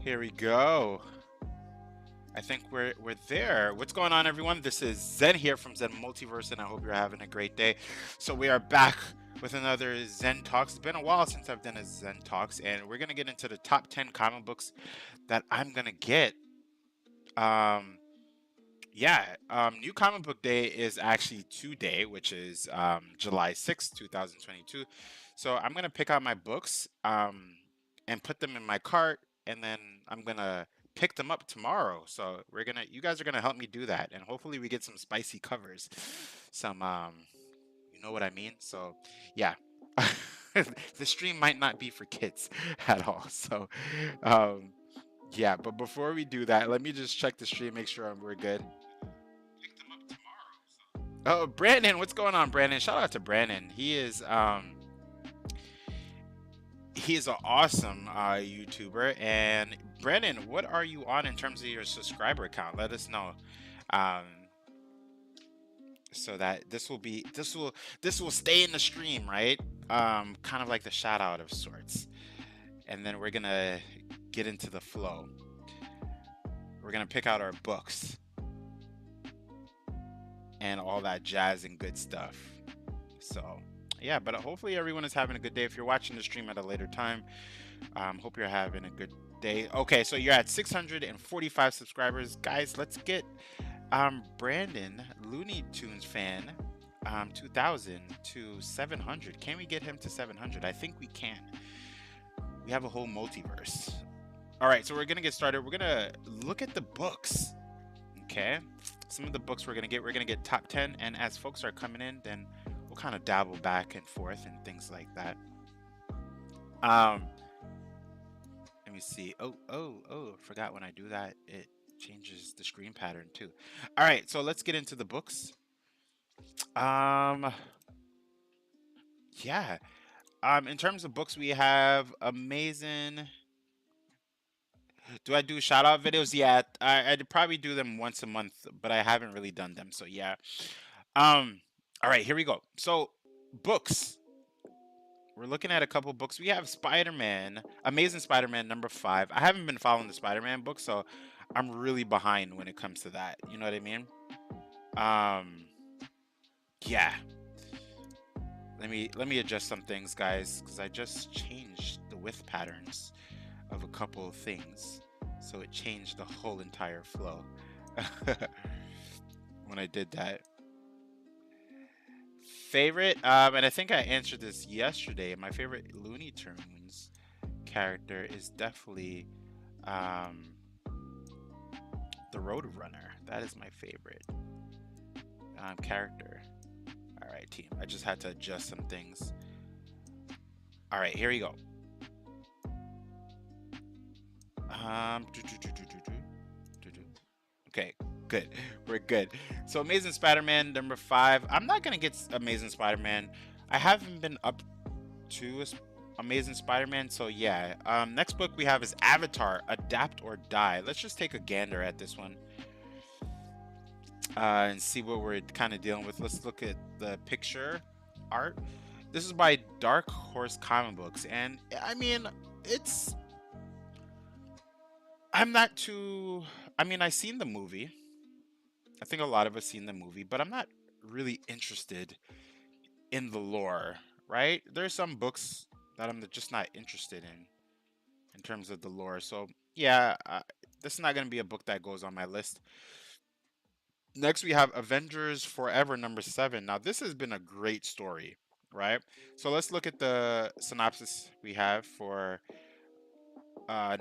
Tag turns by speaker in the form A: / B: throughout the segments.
A: Here we go. I think we're there. What's going on, everyone? This is Zen here from Zen Multiverse, and I hope you're having a great day. So we are back with another Zen Talks. It's been a while since I've done a Zen Talks, and we're gonna get into the top 10 comic books that I'm gonna get. Um, New Comic Book Day is actually today, which is July 6th, 2022. So I'm gonna pick out my books and put them in my cart, and then I'm gonna pick them up tomorrow. So you guys are gonna help me do that, and hopefully we get some spicy covers, some you know what I mean. So yeah, the stream might not be for kids at all. So um, yeah, but before we do that, let me just check the stream, make sure we're good. Pick them up tomorrow. So. Oh, Brandon, what's going on, Brandon? Shout out to Brandon. He is an awesome YouTuber. And Brandon, what are you on in terms of your subscriber count? Let us know, so that this will stay in the stream, right? Kind of like the shout out of sorts. And then we're gonna get into the flow. We're gonna pick out our books and all that jazz and good stuff. So yeah, but hopefully everyone is having a good day. If you're watching the stream at a later time, hope you're having a good day. Okay, so you're at 645 subscribers, guys. Let's get Brandon, Looney Tunes fan, 2000 to 700. Can we get him to 700? I think we can. We have a whole multiverse. All right, so we're gonna get started. We're gonna look at the books. Okay, some of the books we're gonna get top 10, and as folks are coming in, then we'll kind of dabble back and forth and things like that. Let me see. Oh, forgot when I do that, it changes the screen pattern too. All right, so let's get into the books. Yeah. In terms of books, we have amazing. Do I do shout out videos? Yeah, I'd probably do them once a month, but I haven't really done them. So yeah. All right, here we go. So books. We're looking at a couple books. We have Spider-Man, Amazing Spider-Man number 5. I haven't been following the Spider-Man book, so I'm really behind when it comes to that. You know what I mean? Yeah. Let me adjust some things, guys, because I just changed the width patterns of a couple of things, so it changed the whole entire flow when I did that. Favorite, and I think I answered this yesterday. My favorite Looney Tunes character is definitely the Roadrunner. That is my favorite character. All right, team. I just had to adjust some things. All right, here we go. Okay, good. We're good. So Amazing Spider-Man number 5. I'm not gonna get Amazing Spider-Man. I haven't been up to Amazing Spider-Man, so yeah. Next book we have is Avatar: Adapt or Die. Let's just take a gander at this one and see what we're kind of dealing with. Let's look at the picture art. This is by Dark Horse Comic Books, and I mean, I'm not too. I mean, I've seen the movie. I think a lot of us seen the movie, but I'm not really interested in the lore, right? There's some books that I'm just not interested in terms of the lore. So yeah, this is not going to be a book that goes on my list. Next, we have Avengers Forever number 7. Now, this has been a great story, right? So let's look at the synopsis we have for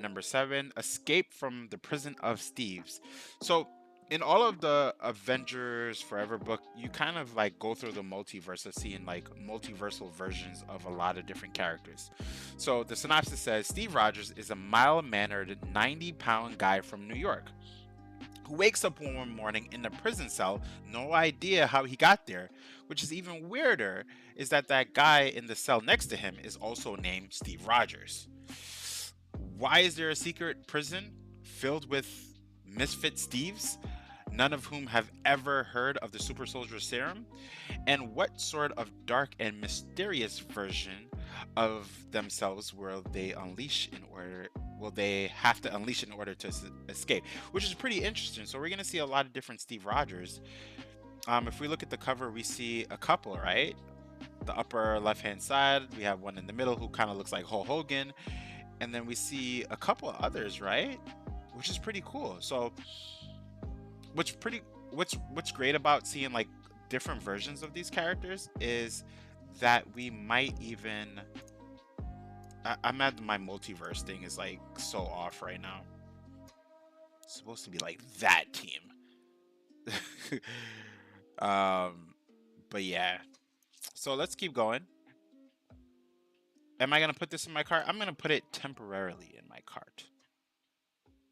A: number 7, Escape from the Prison of Steves. So in all of the Avengers Forever book, you kind of like go through the multiverse of seeing like multiversal versions of a lot of different characters. So the synopsis says Steve Rogers is a mild-mannered 90-pound guy from New York who wakes up one morning in a prison cell, no idea how he got there. Which is even weirder is that guy in the cell next to him is also named Steve Rogers. Why is there a secret prison filled with misfit Steves, none of whom have ever heard of the super soldier serum? And what sort of dark and mysterious version of themselves will they unleash in order will they have to unleash in order to escape, which is pretty interesting. So we're going to see a lot of different Steve Rogers. If we look at the cover, we see a couple, right? The upper left hand side, we have one in the middle who kind of looks like Hulk Hogan, and then we see a couple others, right? Which is pretty cool. So what's great about seeing like different versions of these characters is that we might even I'm at my multiverse thing is like so off right now. It's supposed to be like that team. But yeah, so let's keep going. Am I gonna put this in my cart? I'm gonna put it temporarily in my cart.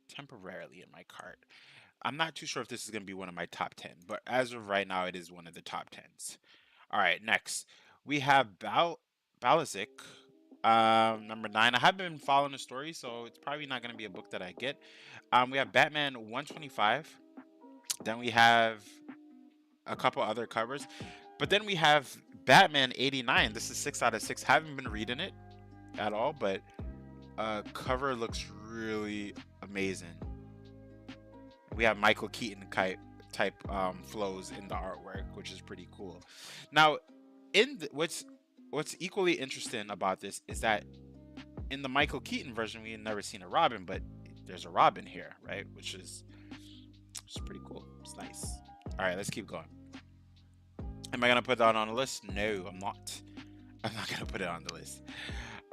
A: Temporarily in my cart. I'm not too sure if this is gonna be one of my top 10, but as of right now, it is one of the top 10s. All right, next we have Balazic, number 9. I have been following the story, so it's probably not gonna be a book that I get. We have Batman 125. Then we have a couple other covers, but then we have Batman 89. This is 6 out of 6. Haven't been reading it at all, but cover looks really amazing. We have Michael Keaton type flows in the artwork, which is pretty cool. Now, what's equally interesting about this is that in the Michael Keaton version, we had never seen a Robin, but there's a Robin here, right? Which is pretty cool. It's nice. All right, let's keep going. Am I gonna put that on the list? No, I'm not. I'm not gonna put it on the list.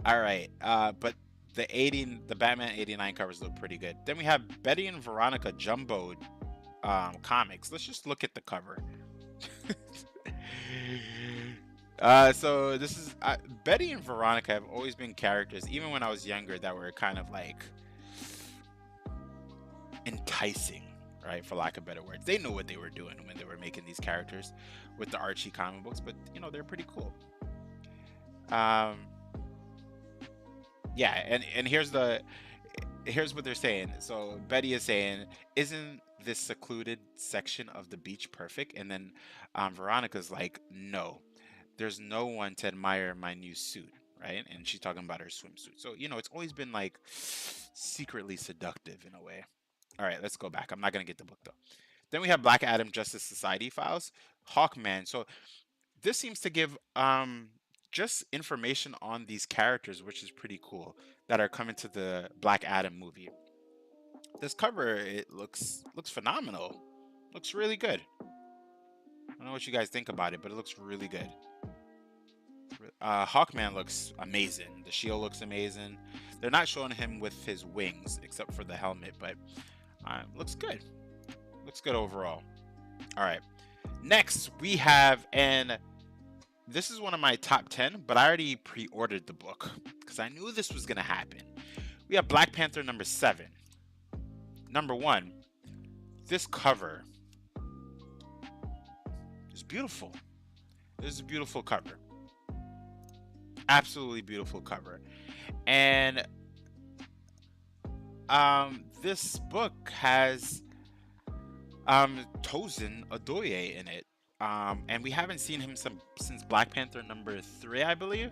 A: All right, but the Batman 89 covers look pretty good. Then we have Betty and Veronica Jumbo comics. Let's just look at the cover. So this is Betty and Veronica have always been characters, even when I was younger, that were kind of like enticing, right, for lack of better words. They know what they were doing when they were making these characters with the Archie comic books, but you know, they're pretty cool. Yeah, and here's what they're saying. So Betty is saying, isn't this secluded section of the beach perfect? And then Veronica's like, no, there's no one to admire my new suit, right? And she's talking about her swimsuit. So, you know, it's always been like secretly seductive in a way. All right, let's go back. I'm not going to get the book though. Then we have Black Adam Justice Society files, Hawkman. So this seems to give just information on these characters, which is pretty cool, that are coming to the Black Adam movie. This cover, it looks phenomenal. Looks really good. I don't know what you guys think about it, but it looks really good. Hawkman looks amazing. The shield looks amazing. They're not showing him with his wings except for the helmet, but looks good. Looks good overall. All right. Next, we have, and this is one of my top 10, but I already pre-ordered the book because I knew this was going to happen. We have Black Panther number 7. Number 1, this cover is beautiful. This is a beautiful cover. Absolutely beautiful cover. And this book has Tosin Oduye in it. And we haven't seen him since Black Panther number 3, I believe.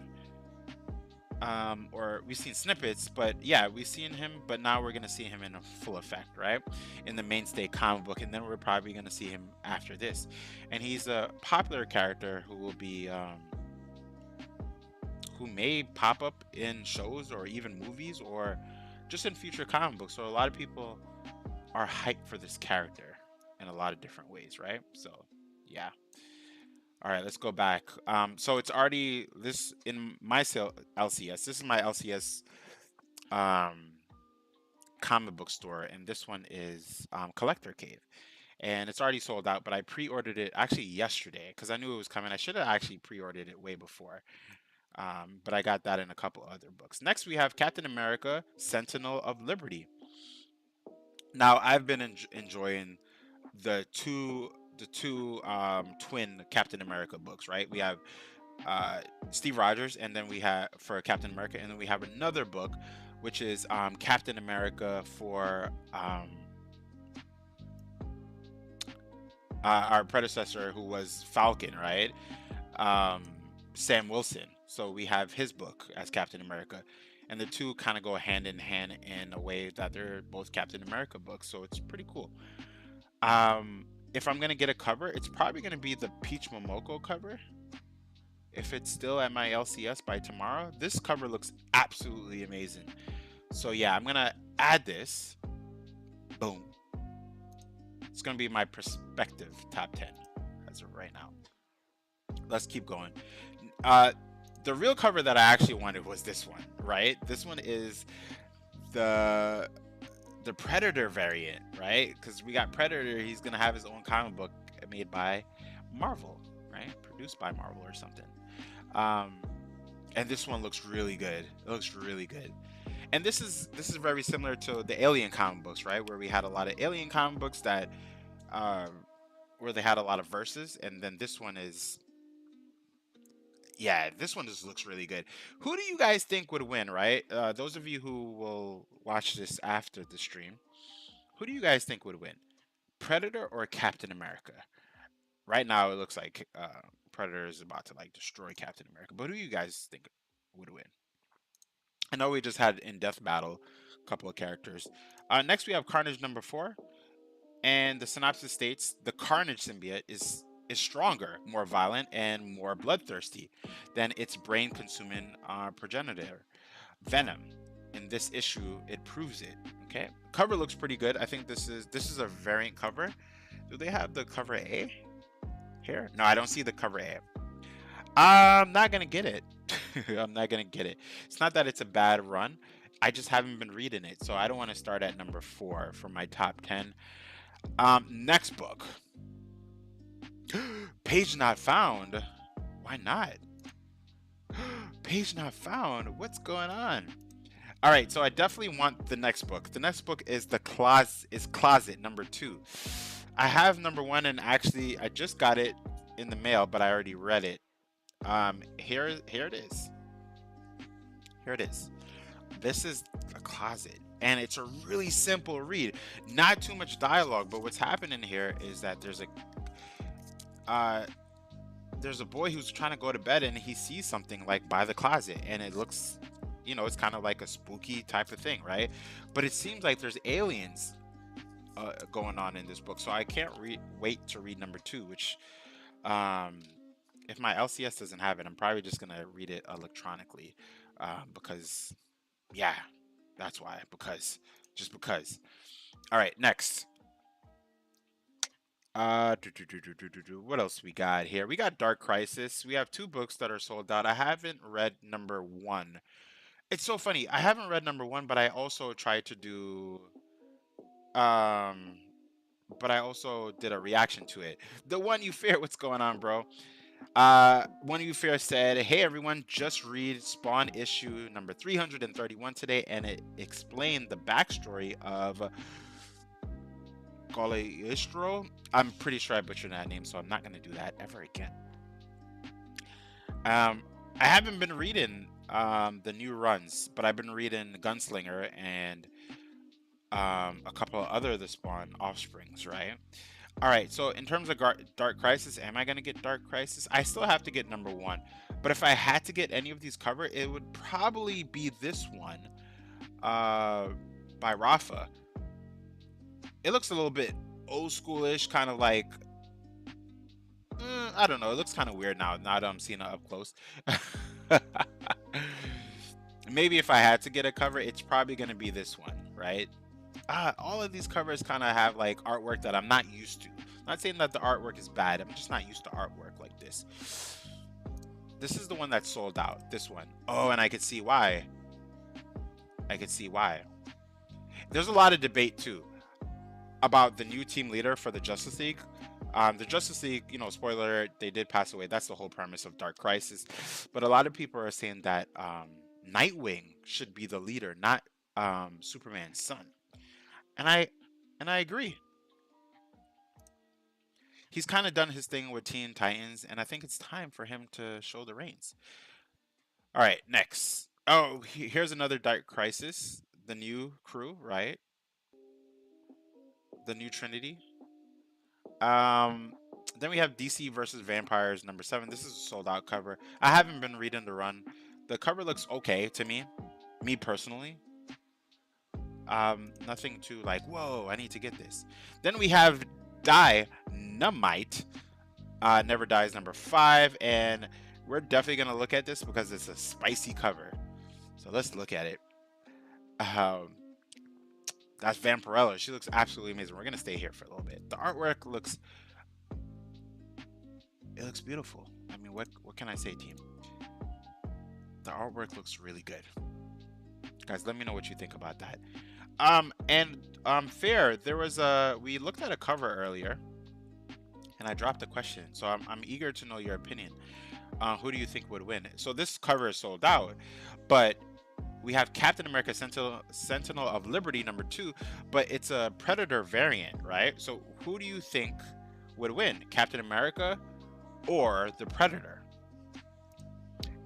A: Or we've seen snippets, but yeah, we've seen him, but now we're going to see him in a full effect, right? In the mainstay comic book, and then we're probably going to see him after this. And he's a popular character who will be, who may pop up in shows or even movies or just in future comic books. So a lot of people are hyped for this character in a lot of different ways, right? So, yeah. All right, let's go back. So it's already this in my LCS. This is my LCS comic book store, and this one is Collector Cave, and it's already sold out. But I pre-ordered it actually yesterday because I knew it was coming. I should have actually pre-ordered it way before, but I got that in a couple other books. Next, we have Captain America: Sentinel of Liberty. Now, I've been enjoying the two twin Captain America books, right? We have Steve Rogers, and then we have for Captain America, and then we have another book, which is Captain America for our predecessor, who was Falcon, right? Sam Wilson. So we have his book as Captain America, and the two kind of go hand in hand in a way that they're both Captain America books, so it's pretty cool. If I'm gonna get a cover, it's probably gonna be the Peach Momoko cover. If it's still at my LCS by tomorrow, this cover looks absolutely amazing. So yeah, I'm gonna add this. Boom. It's gonna be my perspective top 10 as of right now. Let's keep going. The real cover that I actually wanted was this one, right? This one is the Predator variant, right? Because we got Predator, he's gonna have his own comic book made by Marvel, right? Produced by Marvel or something. And this one looks really good. It looks really good. And this is very similar to the Alien comic books, right? Where we had a lot of Alien comic books that where they had a lot of verses, and then this one is, yeah, this one just looks really good. Who do you guys think would win, right? Those of you who will watch this after the stream, who do you guys think would win? Predator or Captain America? Right now, it looks like Predator is about to like destroy Captain America. But who do you guys think would win? I know we just had in Death Battle a couple of characters. Next, we have Carnage number 4. And the synopsis states the Carnage symbiote is stronger, more violent, and more bloodthirsty than its brain-consuming progenitor, Venom. In this issue, it proves it. Okay, cover looks pretty good. I think this is a variant cover. Do they have the cover A here? No, I don't see the cover A. I'm not gonna get it. I'm not gonna get it. It's not that it's a bad run. I just haven't been reading it, so I don't want to start at number 4 for my top 10. Next book. Page not found. Why not? Page not found. What's going on? All right, so I definitely want the next book. The next book is Closet number 2. I have number 1, and actually I just got it in the mail, but I already read it. Here it is. Here it is. This is The Closet, and it's a really simple read. Not too much dialogue, but what's happening here is that there's a boy who's trying to go to bed, and he sees something like by the closet, and it looks, you know, it's kind of like a spooky type of thing, right? But it seems like there's aliens going on in this book, so I can't wait to read number 2, which if my LCS doesn't have it, I'm probably just gonna read it electronically, because yeah, that's why, just because. All right, next. What else we got here? We got Dark Crisis. We have 2 books that are sold out. I haven't read number 1. It's so funny. I haven't read number 1, but I also tried to do but I also did a reaction to it. The One You Fear, what's going on, bro? One of you fair said, hey everyone, just read Spawn issue number 331 today, and it explained the backstory of Galeistro. I'm pretty sure I butchered that name, so I'm not going to do that ever again. I haven't been reading the new runs, but I've been reading Gunslinger and a couple of other of the Spawn offsprings, right? All right, so in terms of Dark Crisis, am I going to get Dark Crisis? I still have to get number 1. But if I had to get any of these cover, it would probably be this one by Rafa. It looks a little bit old schoolish, kind of like, I don't know. It looks kind of weird now that I'm seeing it up close. Maybe if I had to get a cover, it's probably going to be this one, right? All of these covers kind of have like artwork that I'm not used to. I'm not saying that the artwork is bad. I'm just not used to artwork like this. This is the one that sold out. This one. Oh, and I could see why. I could see why. There's a lot of debate too about the new team leader for the Justice League. The Justice League, you know, spoiler alert, they did pass away. That's the whole premise of Dark Crisis. But a lot of people are saying that Nightwing should be the leader, not Superman's son. And I agree. He's kind of done his thing with Teen Titans, and I think it's time for him to show the reins. All right, next. Oh, here's another Dark Crisis. The new crew, right? The new Trinity. Then we have DC versus Vampires number 7. This is a sold out cover. I haven't been reading the run. The cover looks okay to me. Me personally, nothing to like, whoa, I need to get this. Then we have Dynamite, Never Dies number 5, and we're definitely gonna look at this because it's a spicy cover. So let's look at it. Um, that's Vampirella. She looks absolutely amazing. We're gonna stay here for a little bit. The artwork looks, it looks beautiful. I mean, what can I say, team? The artwork looks really good. Guys, let me know what you think about that. Fair, there was we looked at a cover earlier, and I dropped a question, so I'm eager to know your opinion. Who do you think would win? So this cover is sold out, but we have Captain America Sentinel of Liberty number 2, but it's a Predator variant, right? So who do you think would win, Captain America or the Predator?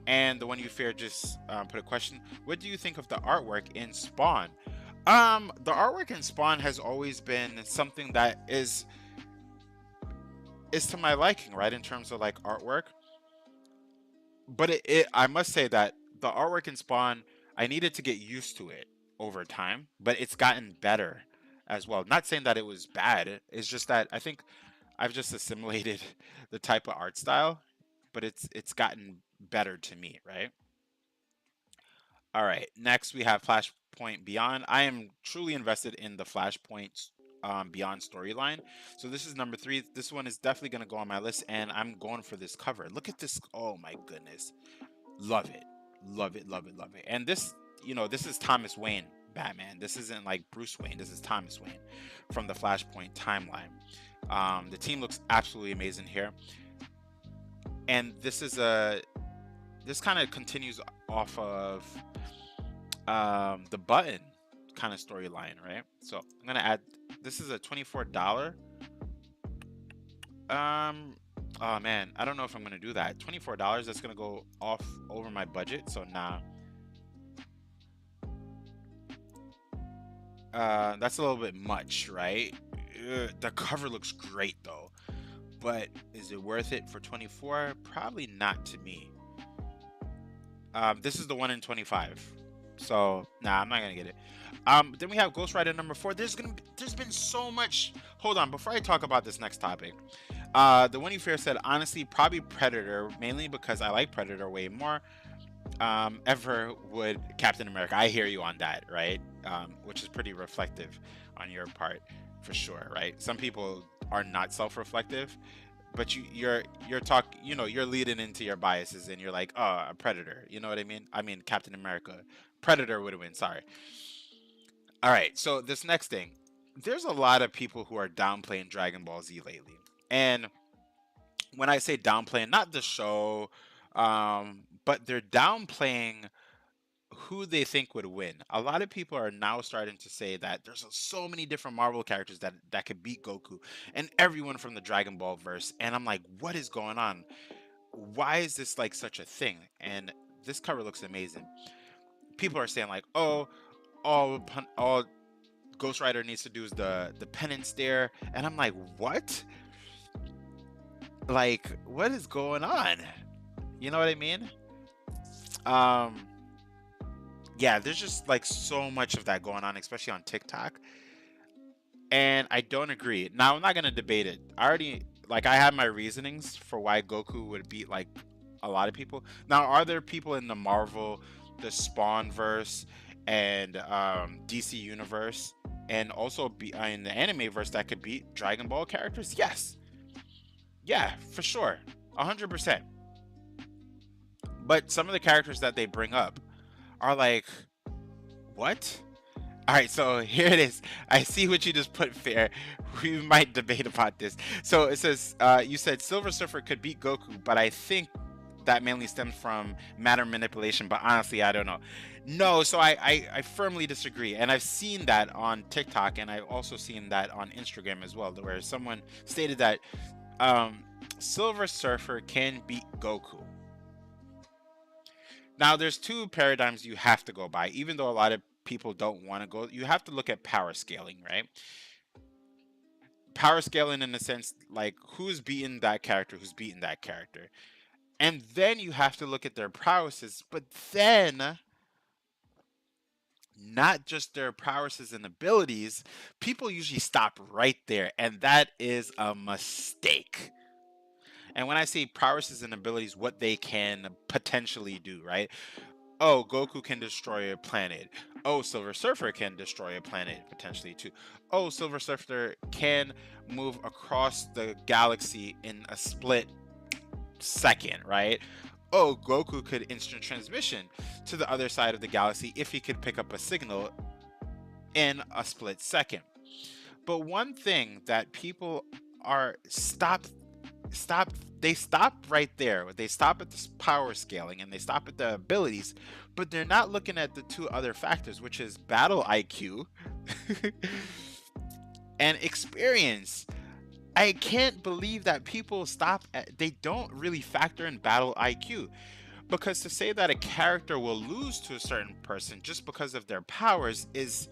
A: And the one you fear just put a question. What do you think of the artwork in Spawn? The artwork in Spawn has always been something that is to my liking, right, in terms of like artwork. But I must say that the artwork in Spawn, I needed to get used to it over time, but it's gotten better as well. Not saying that it was bad. It's just that I think I've just assimilated the type of art style, but it's gotten better to me, right? All right, next we have Flashpoint Beyond. I am truly invested in the Flashpoint Beyond storyline. So this is number 3. This one is definitely going to go on my list, and I'm going for this cover. Look at this. Oh my goodness. Love it. Love it, love it, love it. And this, this is Thomas Wayne Batman. This isn't like Bruce Wayne. This is Thomas Wayne from the Flashpoint timeline. The team looks absolutely amazing here. And this kind of continues off of the Button kind of storyline, right? So I'm gonna add, this is a $24. Oh man, I don't know if I'm gonna do that. $24, that's gonna go off over my budget, so nah. That's a little bit much, right? The cover looks great though, but is it worth it for 24? Probably not to me. This is the one in 25, so nah, I'm not gonna get it. Then we have Ghost Rider number 4. There's been so much. Hold on, before I talk about this next topic, the one you fear said, honestly, probably Predator, mainly because I like Predator way more. Ever would Captain America. I hear you on that, right? Which is pretty reflective on your part, for sure, right? Some people are not self-reflective, but you're leading into your biases, and you're like, oh, a Predator. You know what I mean? I mean, Captain America. Predator would win. Sorry. All right. So this next thing, there's a lot of people who are downplaying Dragon Ball Z lately, and when I say downplaying, not the show, but they're downplaying who they think would win. A lot of people are now starting to say that there's so many different Marvel characters that could beat Goku, and everyone from the Dragon Ball verse. And I'm like, what is going on? Why is this like such a thing? And this cover looks amazing. People are saying like, oh, all Ghost Rider needs to do is the penance stare, and I'm like, what? Like, what is going on? You know what I mean? Yeah, there's just like so much of that going on, especially on TikTok, and I don't agree. Now I'm not gonna debate it. I had my reasonings for why Goku would beat like a lot of people. Now, are there people in the Marvel, the Spawn verse, and DC universe, and also in the anime verse that could beat Dragon Ball characters? Yes. Yeah, for sure. 100%. But some of the characters that they bring up are like, what? All right, so here it is. I see what you just put, Fair. We might debate about this. So it says, you said Silver Surfer could beat Goku, but I think that mainly stems from matter manipulation, but honestly, I don't know. No, so I firmly disagree. And I've seen that on TikTok, and I've also seen that on Instagram as well, where someone stated that Silver Surfer can beat Goku. Now, there's two paradigms you have to go by, even though a lot of people don't want to go. You have to look at power scaling, right? Power scaling in the sense, like, who's beaten that character, who's beaten that character. And then you have to look at their prowesses. But then not just their prowesses and abilities, people usually stop right there, and that is a mistake. And when I say prowesses and abilities, what they can potentially do, right? Oh, Goku can destroy a planet. Oh, Silver Surfer can destroy a planet potentially too. Oh, Silver Surfer can move across the galaxy in a split second, right? Oh, Goku could instant transmission to the other side of the galaxy if he could pick up a signal in a split second. But one thing that people are stop they stop right there. They stop at the power scaling and they stop at the abilities, but they're not looking at the two other factors, which is battle IQ and experience. I can't believe that people they don't really factor in battle IQ, because to say that a character will lose to a certain person just because of their powers is,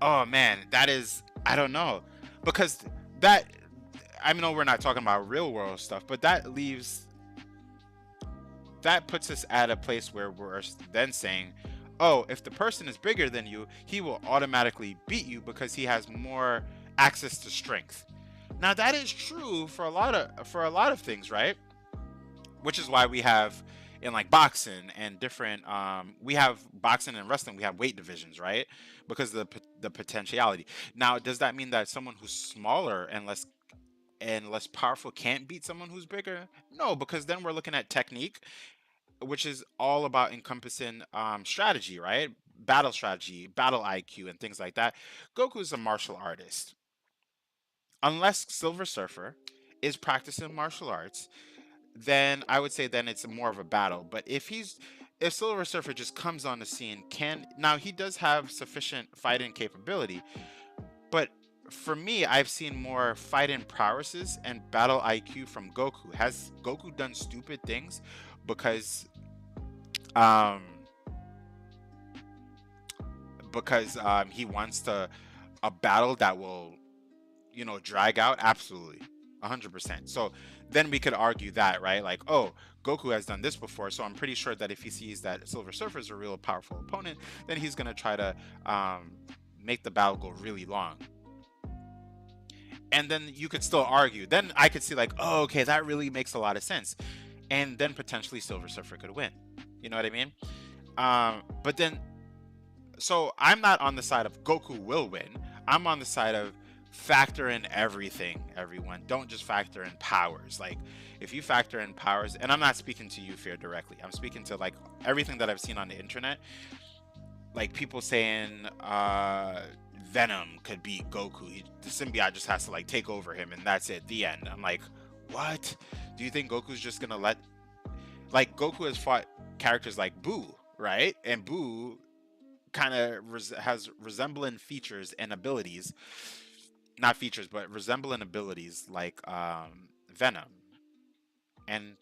A: oh man, that is, I don't know, because that, I know we're not talking about real world stuff, but that puts us at a place where we're then saying, oh, if the person is bigger than you, he will automatically beat you because he has more access to strength. Now that is true for a lot of things, right? Which is why we have in like boxing and different we have boxing and wrestling, we have weight divisions, right? Because of the potentiality. Now, does that mean that someone who's smaller and less powerful can't beat someone who's bigger? No, because then we're looking at technique, which is all about encompassing strategy, right? Battle strategy, battle IQ, and things like that. Goku is a martial artist. Unless Silver Surfer is practicing martial arts, then I would say then it's more of a battle. But if Silver Surfer just comes on the scene, now he does have sufficient fighting capability, but for me, I've seen more fighting prowesses and battle IQ from Goku. Has Goku done stupid things because um he wants a battle that will, drag out? Absolutely, 100%. So then we could argue that, right? Like, oh, Goku has done this before, so I'm pretty sure that if he sees that Silver Surfer is a real powerful opponent, then he's gonna try to make the battle go really long. And then you could still argue. Then I could see like, oh, okay, that really makes a lot of sense. And then potentially Silver Surfer could win. You know what I mean? But then, so I'm not on the side of Goku will win. I'm on the side of factor in everything, everyone. Don't just factor in powers. Like, if you factor in powers, and I'm not speaking to you, Fear, directly. I'm speaking to like everything that I've seen on the internet. Like people saying Venom could beat Goku. The symbiote just has to like take over him and that's it, the end. I'm like, what? Do you think Goku's just gonna like Goku has fought characters like Boo, right? And Boo kind of has resembling features and abilities, not features, but resembling abilities like Venom. And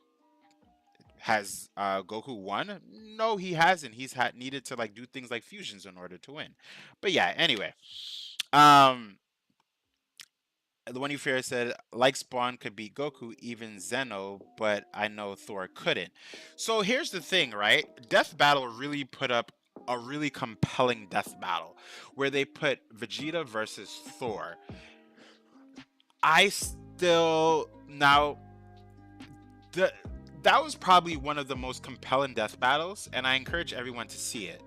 A: has Goku won? No, he hasn't. He's needed to like do things like fusions in order to win. But yeah, anyway. The one you fear said, like Spawn could beat Goku, even Zeno, but I know Thor couldn't. So here's the thing, right? Death Battle really put up a really compelling death battle where they put Vegeta versus Thor. That was probably one of the most compelling death battles, and I encourage everyone to see it.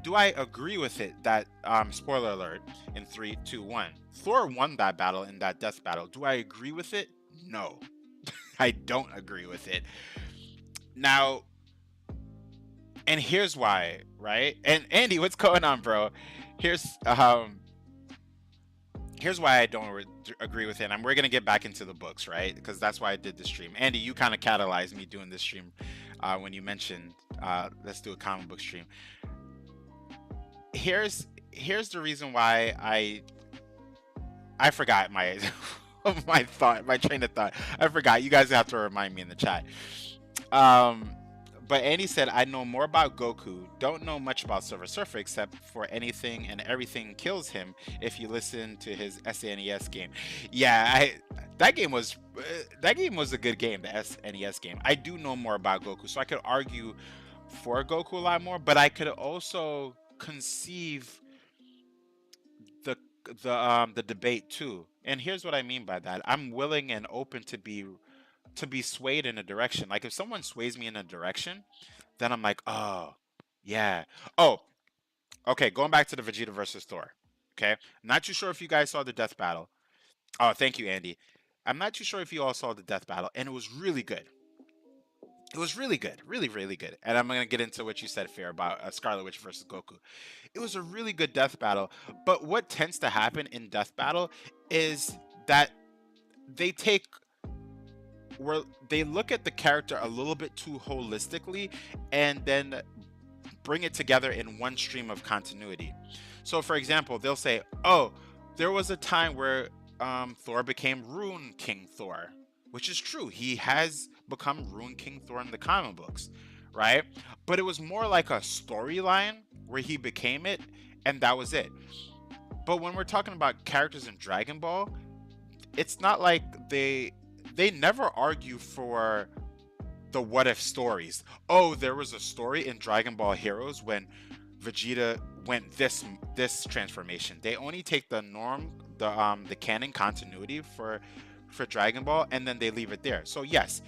A: Do I agree with it that, spoiler alert, in 3, 2, 1, Thor won that battle in that death battle? Do I agree with it? No. I don't agree with it. Now, and here's why, right? And Andy, what's going on, bro? Here's why I don't agree with it, and we're gonna get back into the books, right? Because that's why I did the stream. Andy, you kind of catalyzed me doing this stream when you mentioned let's do a comic book stream. Here's the reason why I forgot my my train of thought. I forgot. You guys have to remind me in the chat. But Andy said, I know more about Goku, don't know much about Silver Surfer except for anything and everything kills him if you listen to his SNES game. Yeah, that game was a good game, the SNES game. I do know more about Goku, so I could argue for Goku a lot more, but I could also conceive the the debate too. And here's what I mean by that. I'm willing and open to be swayed in a direction. Like if someone sways me in a direction, then I'm like, oh, yeah. Oh, okay. Going back to the Vegeta versus Thor. Okay, I'm not too sure if you guys saw the death battle. Oh, thank you, Andy. I'm not too sure if you all saw the death battle, and it was really good. It was really good, really, really good. And I'm gonna get into what you said, Fair, about Scarlet Witch versus Goku. It was a really good death battle. But what tends to happen in death battle is that they take where they look at the character a little bit too holistically, and then bring it together in one stream of continuity. So, for example, they'll say, "Oh, there was a time where Thor became Rune King Thor," which is true. He has become Rune King Thor in the comic books, right? But it was more like a storyline where he became it, and that was it. But when we're talking about characters in Dragon Ball, it's not like they never argue for the what if stories. Oh, there was a story in Dragon Ball Heroes when Vegeta went this transformation. They only take the norm, the canon continuity for Dragon Ball, and then they leave it there. So yes,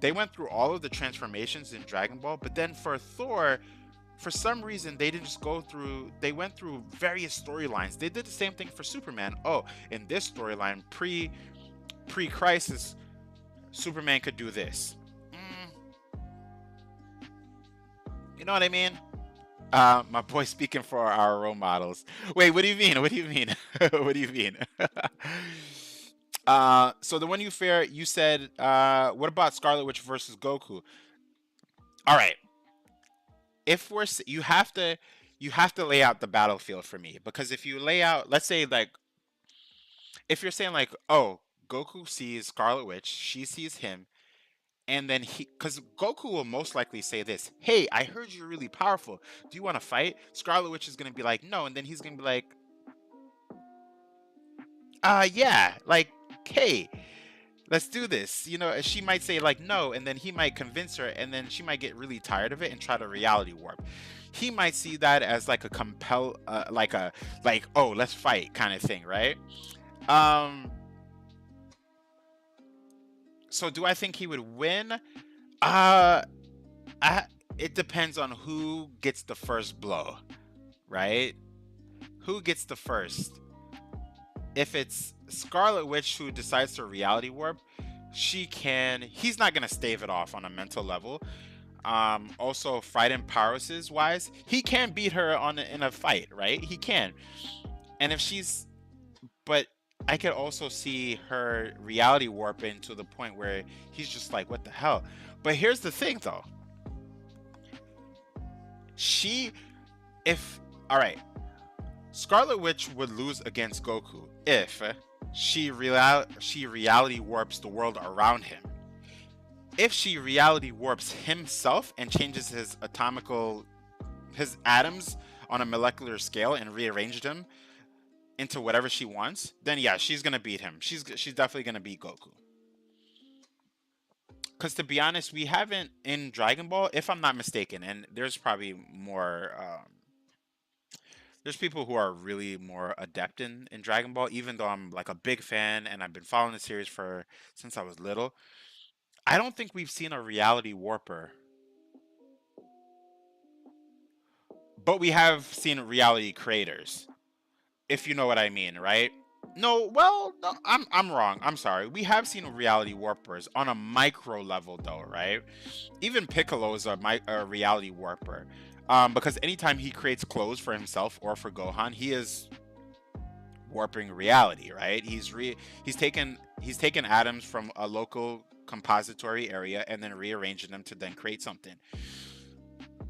A: they went through all of the transformations in Dragon Ball, but then for Thor, for some reason they didn't just go through, they went through various storylines. They did the same thing for Superman. Oh, in this storyline, pre-crisis, Superman could do this. You know what I mean? My boy speaking for our role models. Wait, what do you mean? What do you mean? What do you mean? So the one you said, what about Scarlet Witch versus Goku? All right. If you have to lay out the battlefield for me, because if you lay out, let's say like, if you're saying like, oh, Goku sees Scarlet Witch, she sees him, and then because Goku will most likely say this, "Hey, I heard you're really powerful. Do you want to fight?" Scarlet Witch is gonna be like, "No," and then he's gonna be like, yeah, like, hey, let's do this. You know, she might say like no, and then he might convince her, and then she might get really tired of it and try to reality warp. He might see that as like a oh, let's fight kind of thing, right? So do I think he would win? It depends on who gets the first blow, right? Who gets the first? If it's Scarlet Witch who decides to reality warp, he's not gonna stave it off on a mental level. Also, fighting powers wise, he can beat her in a fight, right? He can. And but I could also see her reality warping to the point where he's just like, what the hell? But here's the thing though. All right, Scarlet Witch would lose against Goku if she reality warps the world around him. If she reality warps himself and changes his atoms on a molecular scale and rearranged them into whatever she wants, then yeah, she's gonna beat him. She's definitely gonna beat Goku. Because to be honest, we haven't in Dragon Ball, if I'm not mistaken, and there's probably more. There's people who are really more adept in Dragon Ball, even though I'm like a big fan and I've been following the series since I was little. I don't think we've seen a reality warper, but we have seen reality creators, if you know what I mean, right? No, well, no, I'm wrong. I'm sorry. We have seen reality warpers on a micro level, though, right? Even Piccolo is a reality warper, because anytime he creates clothes for himself or for Gohan, he is warping reality, right? He's taken atoms from a local compository area and then rearranging them to then create something,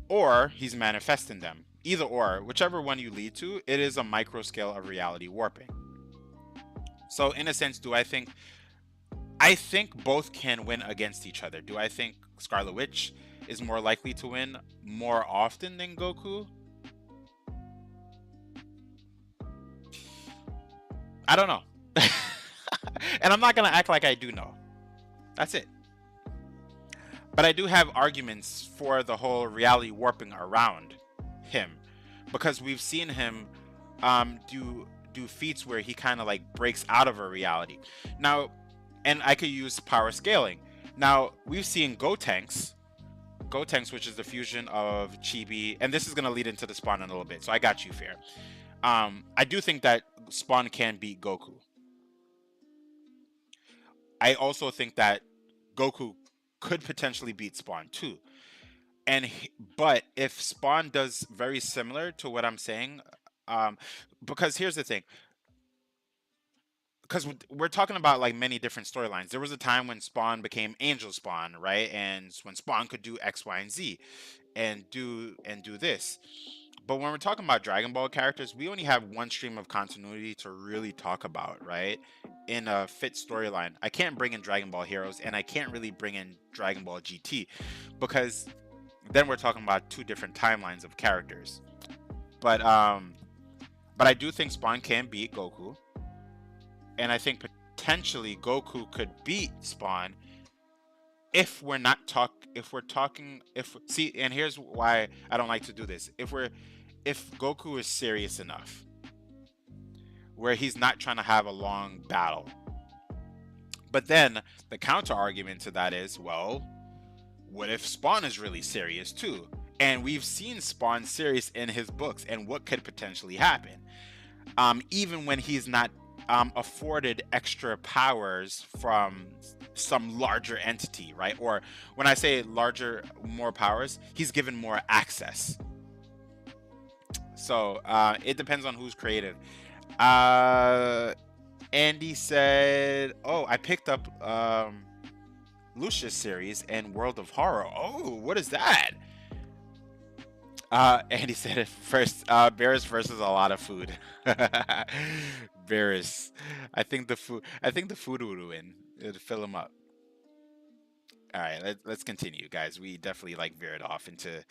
A: or he's manifesting them. Either or, whichever one you lead to, it is a micro scale of reality warping. So in a sense, I think both can win against each other. Do I think Scarlet Witch is more likely to win more often than Goku? I don't know. And I'm not going to act like I do know. That's it. But I do have arguments for the whole reality warping around him. because we've seen him do feats where he kind of like breaks out of a reality. Now, and I could use power scaling. Now, we've seen Gotenks, which is the fusion of Chibi, and this is gonna lead into the Spawn in a little bit. So I got you, Fair. I do think that Spawn can beat Goku. I also think that Goku could potentially beat Spawn too. But if Spawn does very similar to what I'm saying, because here's the thing, because we're talking about like many different storylines. There was a time when Spawn became Angel Spawn, right? And when Spawn could do X, Y, and Z, and do this. But when we're talking about Dragon Ball characters, we only have one stream of continuity to really talk about, right? In a fit storyline. I can't bring in Dragon Ball Heroes, and I can't really bring in Dragon Ball GT, because then we're talking about two different timelines of characters. But I do think Spawn can beat Goku, and I think potentially Goku could beat Spawn if we're not talking, see, and here's why I don't like to do this. If Goku is serious enough, where he's not trying to have a long battle. But then the counter argument to that is, well, what if Spawn is really serious too? And we've seen Spawn serious in his books, and what could potentially happen, even when he's not afforded extra powers from some larger entity, right? Or when I say larger, more powers, he's given more access. So it depends on who's creative. Andy said, oh, I picked up Lucius series and World of Horror. Oh, what is that? Andy said it first. Barris versus a lot of food. Barris. I think the food would win. It'd fill him up. All right, let's continue, guys. We definitely like veered off into,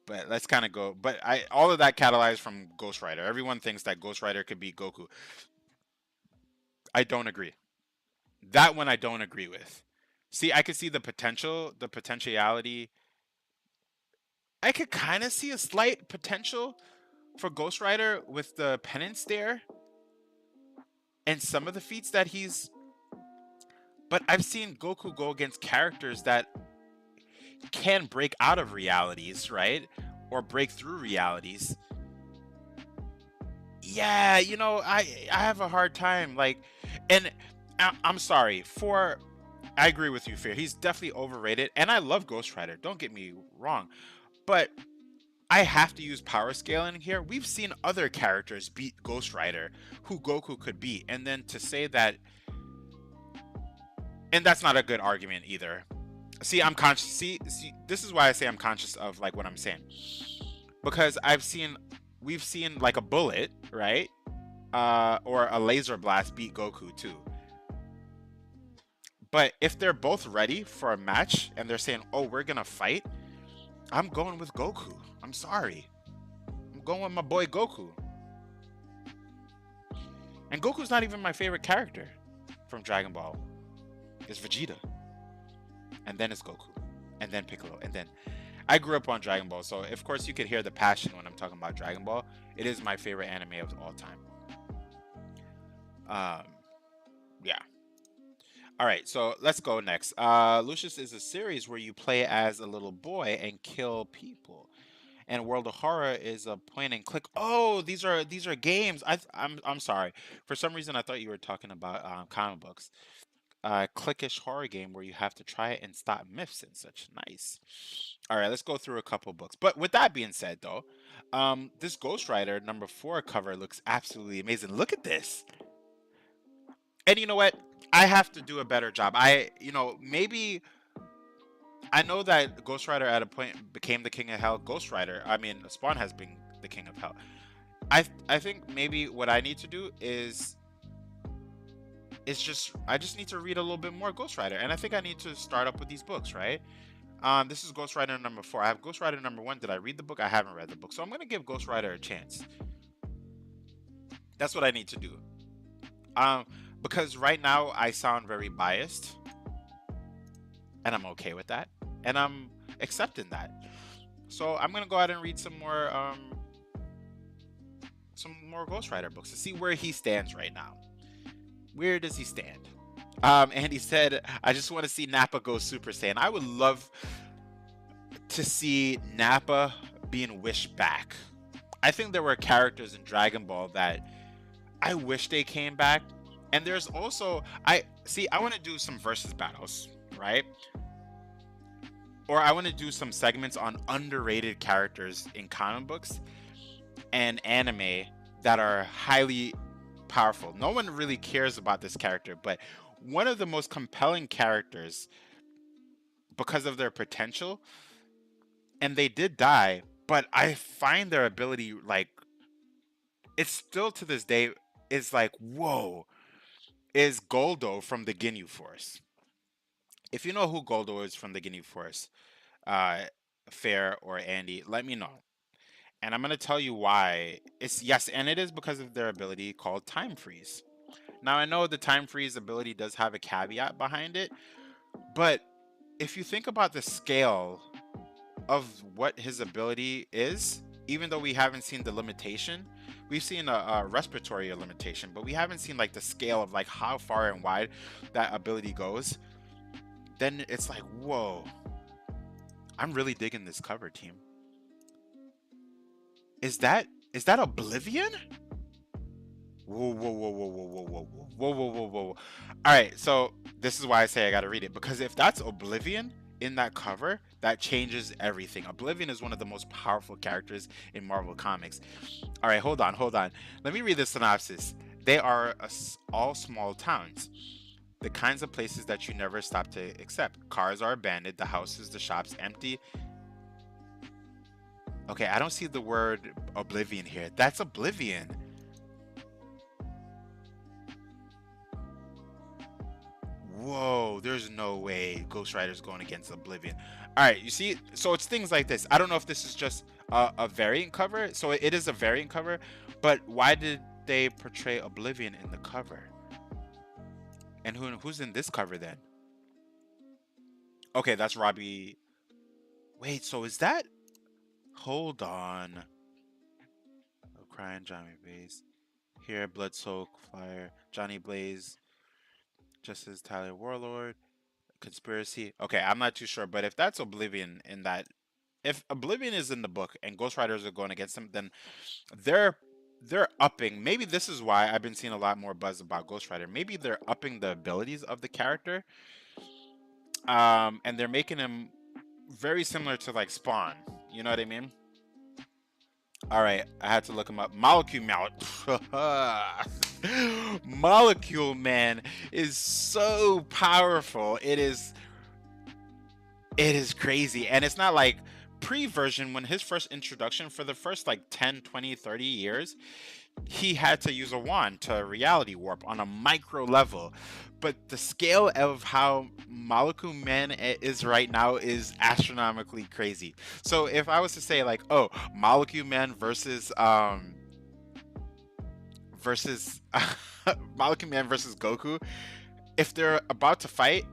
A: but let's kind of go. But all of that catalyzed from Ghost Rider. Everyone thinks that Ghost Rider could beat Goku. I don't agree. That one I don't agree with. See, I could see the potentiality. I could kind of see a slight potential for Ghost Rider with the penance there and some of the feats that he's. But I've seen Goku go against characters that can break out of realities, right? Or break through realities. Yeah, I have a hard time, like, and I'm sorry I agree with you, Fear. He's definitely overrated, and I love Ghost Rider. Don't get me wrong, but I have to use power scaling here. We've seen other characters beat Ghost Rider who Goku could beat, and then to say that, and that's not a good argument either. See, I'm conscious. See, this is why I say I'm conscious of like what I'm saying, because we've seen like a bullet, right? Or a laser blast beat Goku too. But if they're both ready for a match and they're saying, "Oh, we're gonna fight," I'm going with Goku. I'm sorry. I'm going with my boy Goku. And Goku's not even my favorite character from Dragon Ball. It's Vegeta. And then it's Goku. And then Piccolo. And then I grew up on Dragon Ball, so of course you could hear the passion when I'm talking about Dragon Ball. It is my favorite anime of all time. Yeah. All right, so let's go next. Lucius is a series where you play as a little boy and kill people. And World of Horror is a point and click. Oh, these are games. I'm sorry. For some reason, I thought you were talking about comic books. Clickish horror game where you have to try and stop myths and such. Nice. All right, let's go through a couple books. But with that being said, though, this Ghost Rider #4 cover looks absolutely amazing. Look at this. And you know what? I have to do a better job. Maybe I know that Ghost Rider at a point became the king of hell. Spawn has been the king of hell. I think maybe what I need to do is I just need to read a little bit more Ghost Rider, and I think I need to start up with these books, right? This is Ghost Rider #4. I have Ghost Rider #1. Did I read the book? I haven't read the book, so I'm gonna give Ghost Rider a chance. That's what I need to do. Because right now I sound very biased, and I'm okay with that, and I'm accepting that. So I'm gonna go ahead and read some more some more Ghost Rider books to see where he stands right now. Where does he stand? And he said, I just want to see Nappa go Super Saiyan. I would love to see Nappa being wished back. I think there were characters in Dragon Ball that I wish they came back. And there's also, I want to do some versus battles, right? Or I want to do some segments on underrated characters in comic books and anime that are highly powerful. No one really cares about this character, but one of the most compelling characters because of their potential, and they did die, but I find their ability, like, it's still to this day is like, whoa, is Goldo from the Ginyu Force. If you know who Goldo is from the Ginyu Force, Fair or Andy, let me know. And I'm going to tell you why. Yes, and it is because of their ability called Time Freeze. Now, I know the Time Freeze ability does have a caveat behind it, but if you think about the scale of what his ability is, even though we haven't seen the limitation, we've seen a respiratory limitation, but we haven't seen like the scale of like how far and wide that ability goes, then it's like, whoa, I'm really digging this cover, team. Is that Oblivion? Whoa, whoa, whoa, whoa, whoa, whoa, whoa, whoa, whoa, whoa, whoa. All right, so this is why I say I gotta read it, because if that's Oblivion in that cover, that changes everything. Oblivion is one of the most powerful characters in Marvel Comics. All right, hold on. Let me read the synopsis. They are all small towns, the kinds of places that you never stop to accept. Cars are abandoned, the houses, the shops empty. Okay, I don't see the word Oblivion here. That's Oblivion. Whoa, there's no way Ghost Rider's going against Oblivion. All right, you see, so it's things like this. I don't know if this is just a variant cover. So it is a variant cover, but why did they portray Oblivion in the cover? And who's in this cover then? Okay, that's Robbie. Wait, so is that? Hold on. Crying Johnny Blaze. Here, Blood Soak, Flyer, Johnny Blaze, Justice Tyler Warlord, Conspiracy. Okay, I'm not too sure, but if that's Oblivion in that, if Oblivion is in the book and Ghost Riders are going against them, then they're upping. Maybe this is why I've been seeing a lot more buzz about Ghost Rider. Maybe they're upping the abilities of the character, and they're making him very similar to like Spawn. You know what I mean? All right, I had to look him up. Molecule Man is so powerful. It is crazy. And it's not like pre-version, when his first introduction, for the first like 10, 20, 30 years, he had to use a wand to reality warp on a micro level. But the scale of how Molecule Man is right now is astronomically crazy. So if I was to say like, oh, Molecule Man versus Molecule Man versus Goku, if they're about to fight,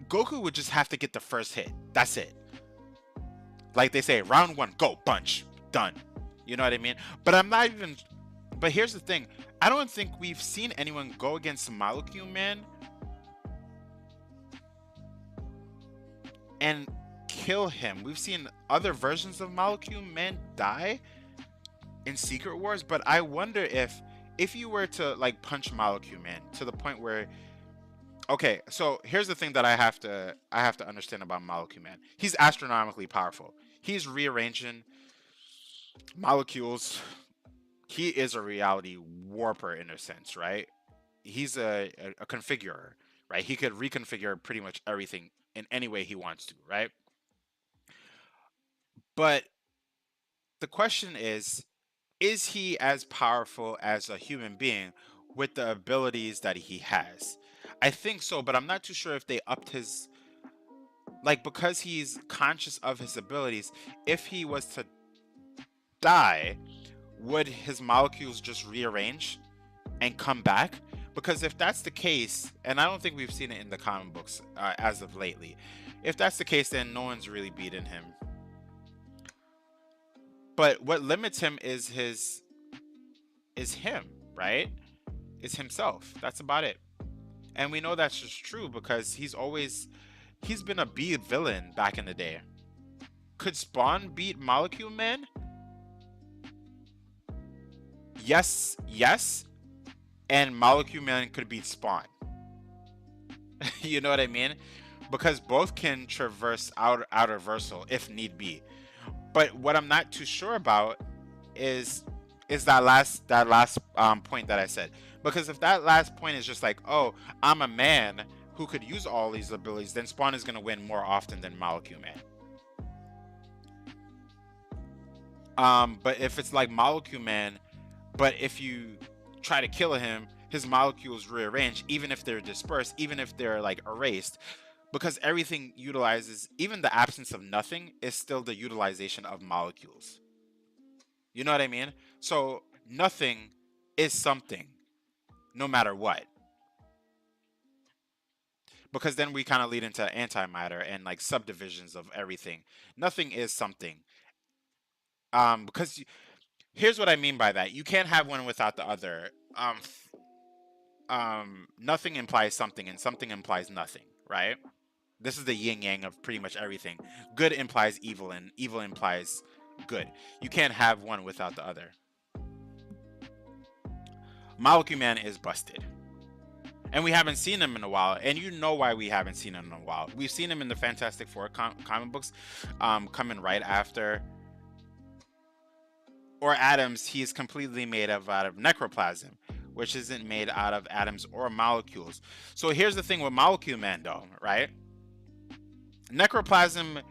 A: Goku would just have to get the first hit. That's it. Like they say, round one, go, punch, done. You know what I mean? But I'm not even. But here's the thing. I don't think we've seen anyone go against Molecule Man and kill him. We've seen other versions of Molecule Man die in Secret Wars, but I wonder if you were to like punch Molecule Man to the point where, okay, so here's the thing that I have to understand about Molecule Man. He's astronomically powerful. He's rearranging molecules. He is a reality warper in a sense, right? He's a configurer, right? He could reconfigure pretty much everything in any way he wants to, right? But the question is he as powerful as a human being with the abilities that he has? I think so, but I'm not too sure if they upped his, like, because he's conscious of his abilities, if he was to die, would his molecules just rearrange and come back? Because if that's the case, and I don't think we've seen it in the comic books as of lately, if that's the case, then no one's really beaten him. But what limits him is him, right? Is himself. That's about it. And we know that's just true because he's been a B villain back in the day. Could Spawn beat Molecule Man? Yes, yes. And Molecule Man could beat Spawn. You know what I mean? Because both can traverse outer versal if need be. But what I'm not too sure about is that last point that I said. Because if that last point is just like, oh, I'm a man who could use all these abilities, then Spawn is going to win more often than Molecule Man. But if it's like Molecule Man, but if you try to kill him, his molecules rearrange, even if they're dispersed, even if they're like erased, because everything utilizes, even the absence of nothing is still the utilization of molecules. You know what I mean? So nothing is something, no matter what. Because then we kind of lead into antimatter and like subdivisions of everything. Nothing is something. Because here's what I mean by that. You can't have one without the other. Nothing implies something, and something implies nothing, right? This is the yin yang of pretty much everything. Good implies evil, and evil implies good. You can't have one without the other. Molecule Man is busted. And we haven't seen him in a while, and you know why we haven't seen him in a while. We've seen him in the Fantastic Four comic books, coming right after. Or atoms, he's completely made out of necroplasm, which isn't made out of atoms or molecules. So here's the thing with Molecule Man, though, right? Necroplasm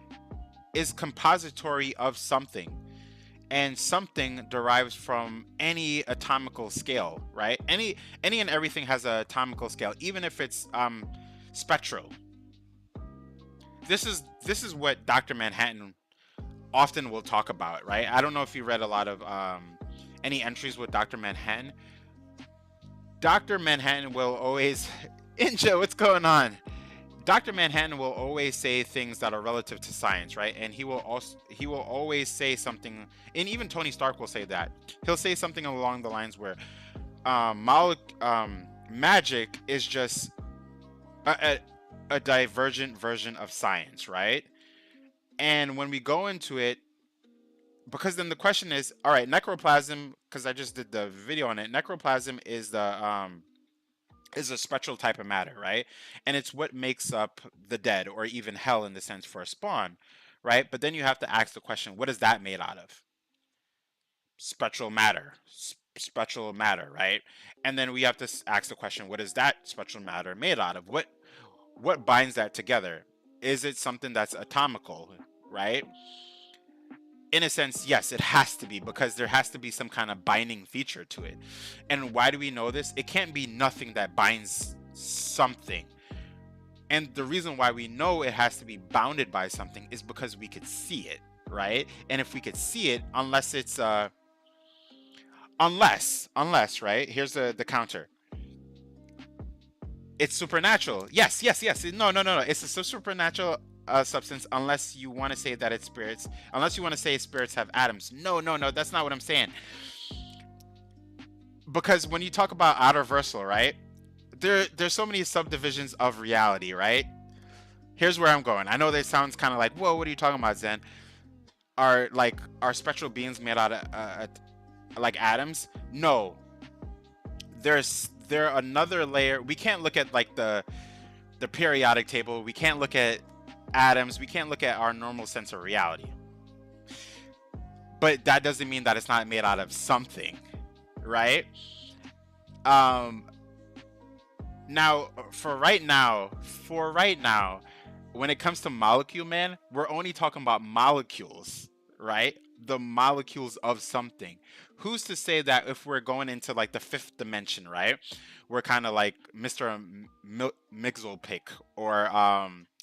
A: is compository of something, and something derives from any atomical scale, right? Any and everything has an atomical scale, even if it's spectral. This is what Dr. Manhattan often will talk about, right? I don't know if you read a lot of any entries with Dr. Manhattan. Dr. Manhattan will always Inja, what's going on? Dr. Manhattan will always say things that are relative to science, right? And he will always say something, and even Tony Stark will say that. He'll say something along the lines where magic is just a divergent version of science, right? And when we go into it, because then the question is, all right, necroplasm, because I just did the video on it, necroplasm is a spectral type of matter, right? And it's what makes up the dead, or even hell in the sense for a Spawn, right? But then you have to ask the question, what is that made out of? Spectral matter, right? And then we have to ask the question, what is that spectral matter made out of? What binds that together? Is it something that's atomical, right? In a sense, yes, it has to be, because there has to be some kind of binding feature to it. And why do we know this? It can't be nothing that binds something. And the reason why we know it has to be bounded by something is because we could see it, right? And if we could see it, unless it's unless, right? Here's the counter. It's supernatural. Yes. No. It's a supernatural substance, unless you want to say that it's spirits. Unless you want to say spirits have atoms. No. That's not what I'm saying. Because when you talk about outer versal, right? There's so many subdivisions of reality, right? Here's where I'm going. I know that sounds kind of like, whoa, what are you talking about, Zen? Are spectral beings made out of like atoms? No. There another layer. We can't look at like the periodic table. We can't look at atoms. We can't look at our normal sense of reality. But that doesn't mean that it's not made out of something, right? Now, for right now, when it comes to Molecule Man, we're only talking about molecules, right? The molecules of something. Who's to say that if we're going into like the fifth dimension, right? We're kind of like Mr. Mixelpick or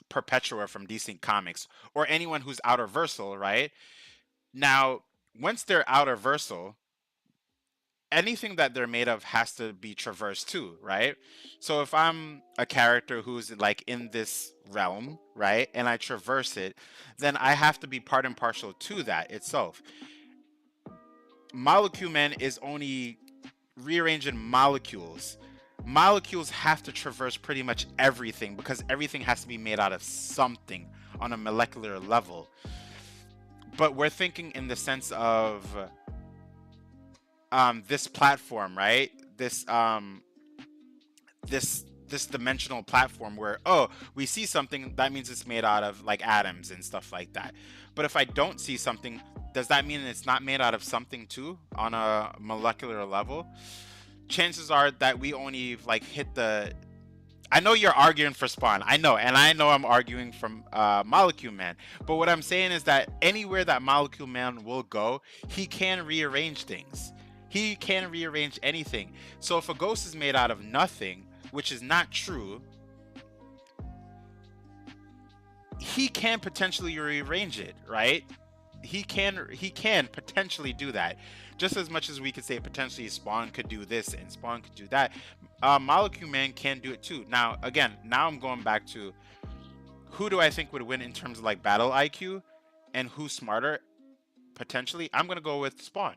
A: Perpetua from DC Comics, or anyone who's outer versal, right? Now, once they're outer versal, anything that they're made of has to be traversed too, right? So if I'm a character who's like in this realm, right, and I traverse it, then I have to be part and partial to that itself. Molecule Man is only rearranging molecules. Molecules have to traverse pretty much everything because everything has to be made out of something on a molecular level. But we're thinking in the sense of this platform, right? This dimensional platform where, oh, we see something, that means it's made out of like atoms and stuff like that. But if I don't see something, does that mean it's not made out of something too on a molecular level? Chances are that we only like hit the, I know you're arguing for Spawn, I know, and I know I'm arguing from Molecule Man, but what I'm saying is that anywhere that Molecule Man will go, he can rearrange things. He can rearrange anything. So if a ghost is made out of nothing, which is not true, he can potentially rearrange it, right? He can potentially do that. Just as much as we could say potentially Spawn could do this and Spawn could do that, Molecule Man can do it too. Now, again, now I'm going back to who do I think would win in terms of like battle IQ and who's smarter potentially. I'm gonna go with Spawn.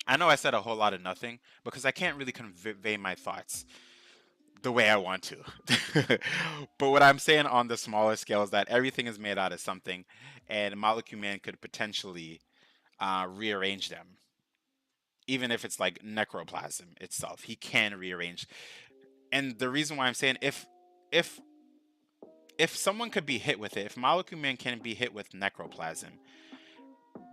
A: I know I said a whole lot of nothing because I can't really convey my thoughts the way I want to. But what I'm saying on the smaller scale is that everything is made out of something, and Molecule Man could potentially rearrange them. Even if it's like necroplasm itself, he can rearrange. And the reason why I'm saying if if someone could be hit with it, if Molecule Man can be hit with necroplasm,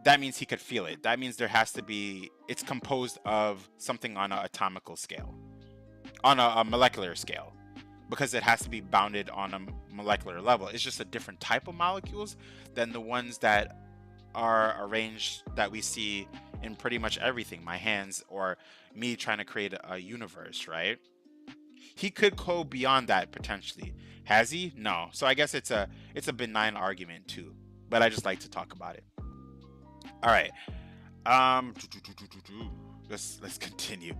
A: that means he could feel it. That means there has to be, it's composed of something on an atomical scale, on a molecular scale, because it has to be bounded on a molecular level. It's just a different type of molecules than the ones that are arranged that we see in pretty much everything, my hands or me trying to create a universe, right? He could go beyond that potentially. Has he? No. So I guess it's a benign argument too, but I just like to talk about it. All right. Um, let's continue.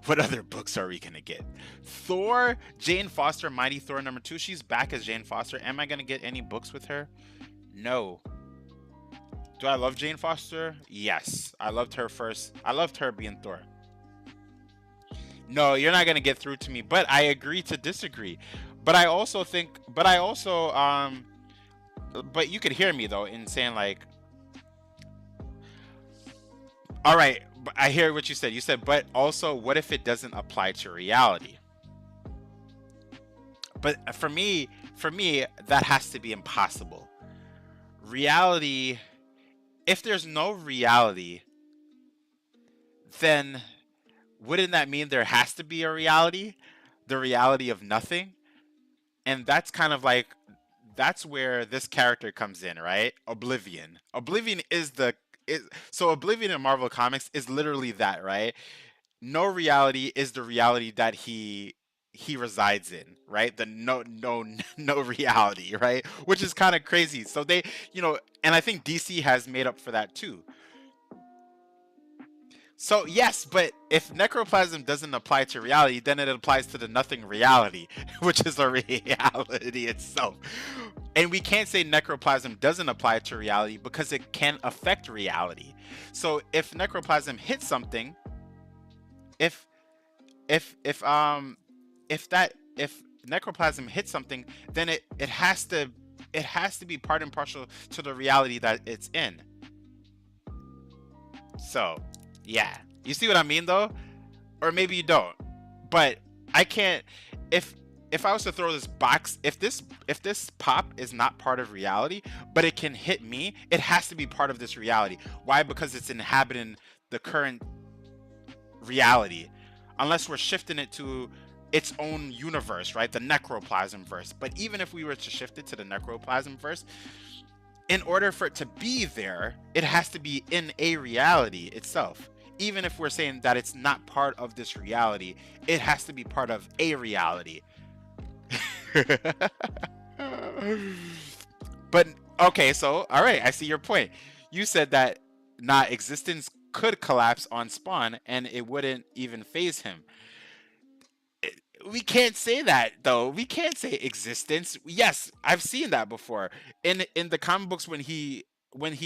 A: What other books are we gonna get? Thor, Jane Foster, Mighty Thor #2. She's back as Jane Foster. Am I gonna get any books with her? No. Do I love Jane Foster? Yes. I loved her first. I loved her being Thor. No, you're not gonna get through to me, but I agree to disagree. But I also think, but you could hear me though in saying like, all right, I hear what you said. You said, but also, what if it doesn't apply to reality? But for me, that has to be impossible. Reality, if there's no reality, then wouldn't that mean there has to be a reality? The reality of nothing? And that's kind of like, that's where this character comes in, right? Oblivion. Oblivion is so Oblivion in Marvel Comics is literally that, right? No reality is the reality that he resides in, right? The no reality, right? Which is kind of crazy. So they, and I think DC has made up for that too. So yes, but if necroplasm doesn't apply to reality, then it applies to the nothing reality, which is a reality itself. And we can't say necroplasm doesn't apply to reality because it can affect reality. So if necroplasm hits something, if necroplasm hits something, then it has to be part and parcel to the reality that it's in. So yeah, you see what I mean though? Or maybe you don't, but I can't, if I was to throw this box, if this pop is not part of reality, but it can hit me, it has to be part of this reality. Why? Because it's inhabiting the current reality, unless we're shifting it to its own universe, right? The necroplasm verse. But even if we were to shift it to the necroplasm verse, in order for it to be there, it has to be in a reality itself. Even if we're saying that it's not part of this reality, it has to be part of a reality. But okay, so all right, I see your point. You said that not existence could collapse on Spawn and it wouldn't even phase him. We can't say that though. We can't say existence. Yes, I've seen that before in the comic books when he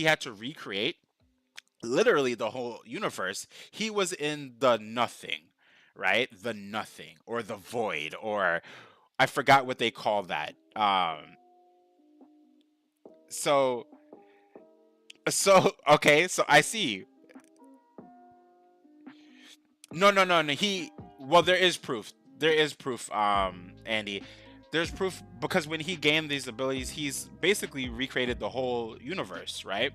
A: had to recreate. literally the whole universe, he was in the nothing, right? The nothing or the void, or I forgot what they call that. So okay, so I see. No, no, no, no. Well, there is proof. There is proof, Andy. There's proof because when he gained these abilities, he's basically recreated the whole universe, right?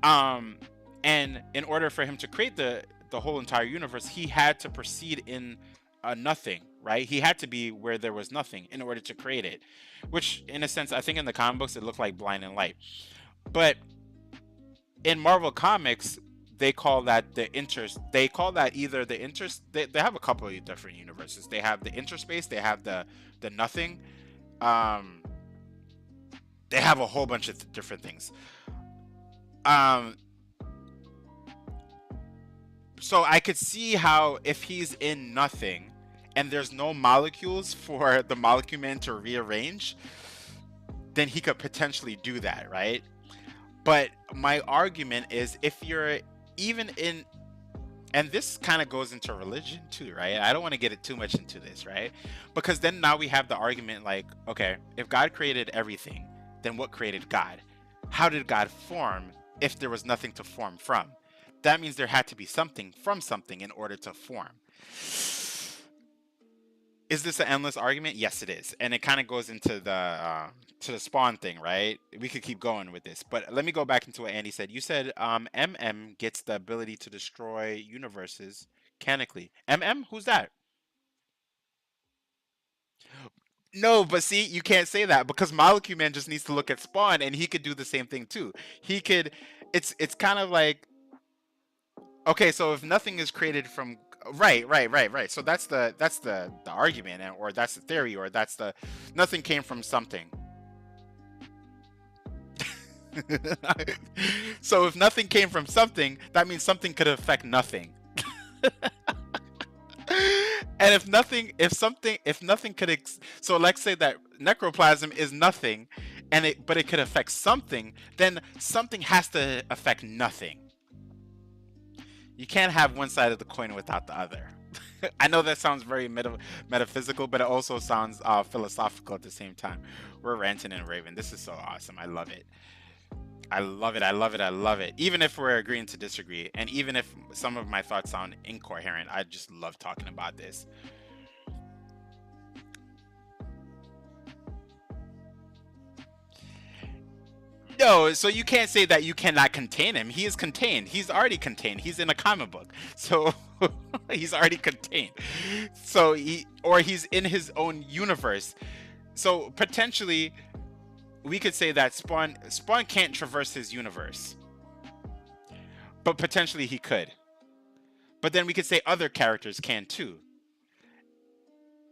A: Um, and in order for him to create the whole entire universe, he had to proceed in a nothing, right? He had to be where there was nothing in order to create it, which, in a sense, I think in the comic books it looked like blind and light, but in Marvel Comics, they call that the inter. They call that either the inter. They have a couple of different universes. They have the interspace. They have the nothing. Um, they have a whole bunch of different things. Um, so I could see how if he's in nothing, and there's no molecules for the Molecule Man to rearrange, then he could potentially do that, right? But my argument is if you're even in, and this kind of goes into religion too, right? I don't want to get it too much into this, right? Because then now we have the argument like, okay, if God created everything, then what created God? How did God form if there was nothing to form from? That means there had to be something from something in order to form. Is this an endless argument? Yes, it is, and it kind of goes into the Spawn thing, right? We could keep going with this, but let me go back into what Andy said. You said MM gets the ability to destroy universes mechanically. MM, who's that? No, but see, you can't say that because Molecule Man just needs to look at Spawn, and he could do the same thing too. He could. It's kind of like, okay, so if nothing is created from, right. So that's the argument, or that's the theory, or that's the nothing came from something. So if nothing came from something, that means something could affect nothing. And if nothing could, so let's say that necroplasm is nothing, but it could affect something, then something has to affect nothing. You can't have one side of the coin without the other. I know that sounds very metaphysical, but it also sounds philosophical at the same time. We're ranting and raving. This is so awesome. I love it. I love it. I love it. I love it. Even if we're agreeing to disagree, and even if some of my thoughts sound incoherent, I just love talking about this. No, so you can't say that you cannot contain him. He is contained. He's already contained. He's in a comic book. So he's already contained. So he's in his own universe. So potentially we could say that Spawn can't traverse his universe. But potentially he could. But then we could say other characters can too.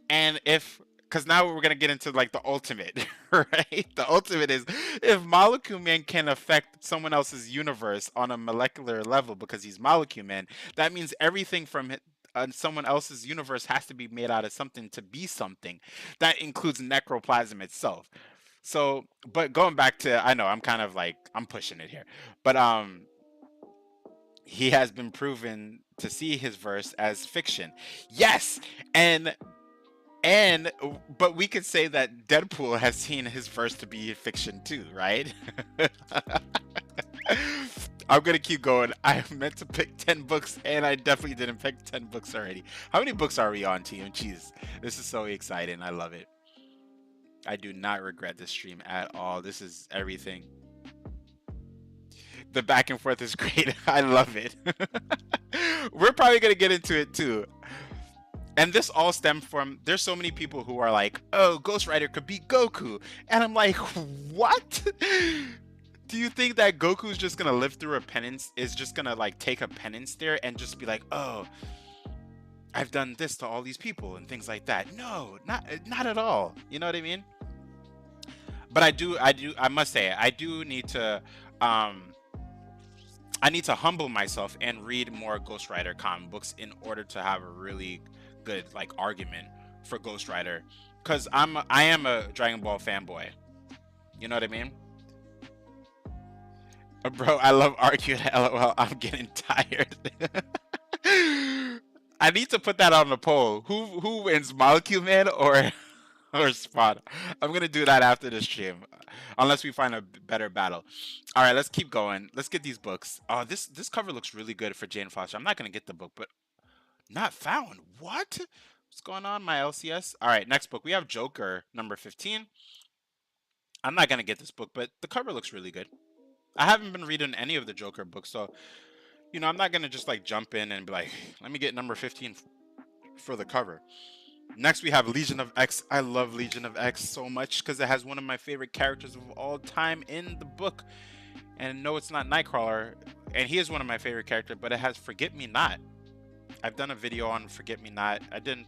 A: And because now we're going to get into like the ultimate, right? The ultimate is if Molecule Man can affect someone else's universe on a molecular level because he's Molecule Man, that means everything from someone else's universe has to be made out of something to be something. That includes necroplasm itself. So, but going back to, I know I'm kind of like, I'm pushing it here, but he has been proven to see his verse as fiction. Yes, and but we could say that Deadpool has seen his verse to be fiction too, right? I'm gonna keep going. I meant to pick 10 books, and I definitely didn't pick 10 books already. How many books are we on, team? Jeez, this is so exciting. I love it. I do not regret this stream at all. This is everything. The back and forth is great. I love it. We're probably gonna get into it too. And this all stemmed from, there's so many people who are like, oh, Ghost Rider could beat Goku. And I'm like, what? Do you think that Goku's just gonna live through a penance, is just gonna like take a penance there and just be like, oh, I've done this to all these people and things like that? No, not at all. You know what I mean? But I must say, I do need to, I need to humble myself and read more Ghost Rider comic books in order to have a really good like argument for Ghost Rider, because I am a Dragon Ball fanboy. You know what I mean? Bro, I love arguing. LOL. I'm getting tired. I need to put that on the poll. Who wins, Molecule Man or Spot? I'm gonna do that after the stream, unless we find a better battle. All right, let's keep going. Let's get these books. Oh, this cover looks really good for Jane Foster. I'm not gonna get the book, but not found. What? What's going on, my LCS? All right, next book. We have Joker number 15. I'm not gonna get this book, but the cover looks really good. I haven't been reading any of the Joker books, so I'm not gonna just like jump in and be like, let me get number 15 for the cover. Next, we have Legion of X. I love Legion of X so much because it has one of my favorite characters of all time in the book. And no, it's not Nightcrawler, and he is one of my favorite characters, but it has Forget Me Not. I've done a video on Forget Me Not. I did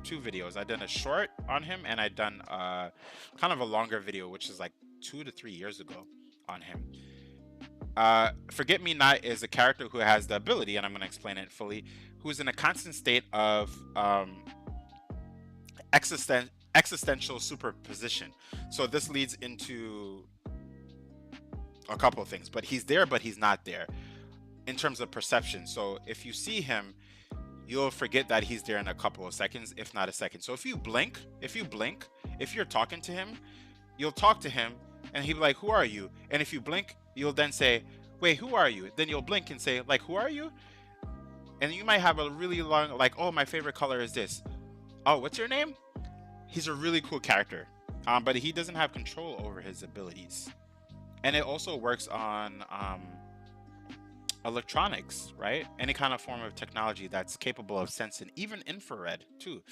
A: 2 videos. I did a short on him, and I done kind of a longer video, which is like 2 to 3 years ago on him. Forget Me Not is a character who has the ability, and I'm going to explain it fully, who's in a constant state of existential superposition. So this leads into a couple of things, but he's there, but he's not there in terms of perception. So if you see him, you'll forget that he's there in a couple of seconds, if not a second. So if you blink, if you're talking to him, you'll talk to him and he'll be like, who are you? And if you blink, you'll then say, wait, who are you? Then you'll blink and say, like, who are you? And you might have a really long, like, oh, my favorite color is this. Oh, what's your name? He's a really cool character, but he doesn't have control over his abilities. And it also works on electronics, right? Any kind of form of technology that's capable of sensing, even infrared too.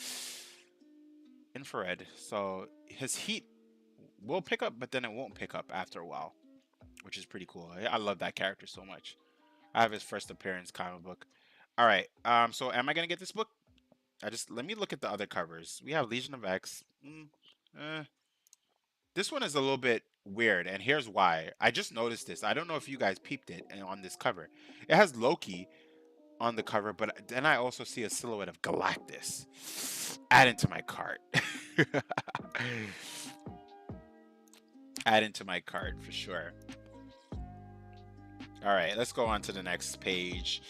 A: Infrared. So his heat will pick up, but then it won't pick up after a while, which is pretty cool. I love that character so much. I have his first appearance comic book. All right. So am I gonna get this book? Let me look at the other covers. We have Legion of X. This one is a little bit weird, and here's why. I just noticed this. I don't know if you guys peeped it on this cover. It has Loki on the cover, but then I also see a silhouette of Galactus. Add into my cart. Add into my cart for sure. All right, let's go on to the next page.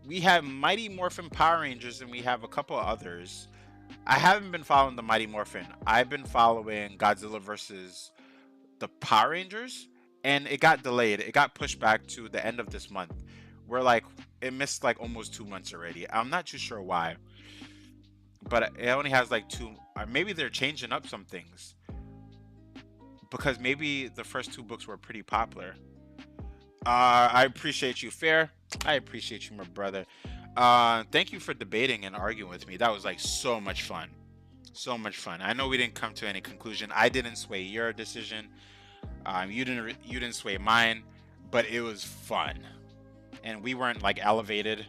A: We have Mighty Morphin Power Rangers, and we have a couple of others. I haven't been following the Mighty Morphin. I've been following Godzilla versus the Power Rangers, and it got delayed. It got pushed back to the end of this month. It missed like almost 2 months already. I'm not too sure why, but it only has like 2. Or maybe they're changing up some things because maybe the first 2 books were pretty popular. I appreciate you, Fair. I appreciate you, my brother. Thank you for debating and arguing with me. That was like so much fun. So much fun. I know we didn't come to any conclusion. I didn't sway your decision. You didn't sway mine, but it was fun. And we weren't like elevated.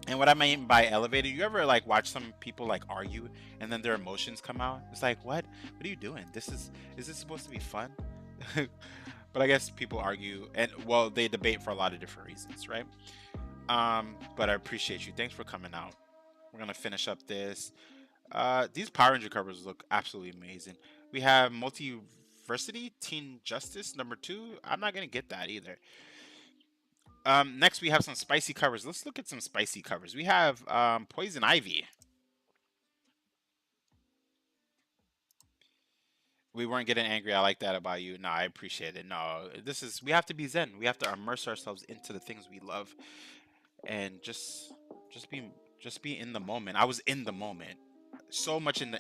A: And what I mean by elevated, you ever like watch some people like argue and then their emotions come out? It's like, what are you doing? Is this supposed to be fun? But I guess people argue, and well, they debate for a lot of different reasons, right? But I appreciate you. Thanks for coming out. We're gonna finish up this. These Power Ranger covers look absolutely amazing. We have Multiversity Teen Justice number 2. I'm not gonna get that either. Next we have some spicy covers. Let's look at some spicy covers. We have Poison Ivy. We weren't getting angry. I like that about you. No, I appreciate it. No, we have to be zen. We have to immerse ourselves into the things we love, and just be in the moment. I was in the moment, so much in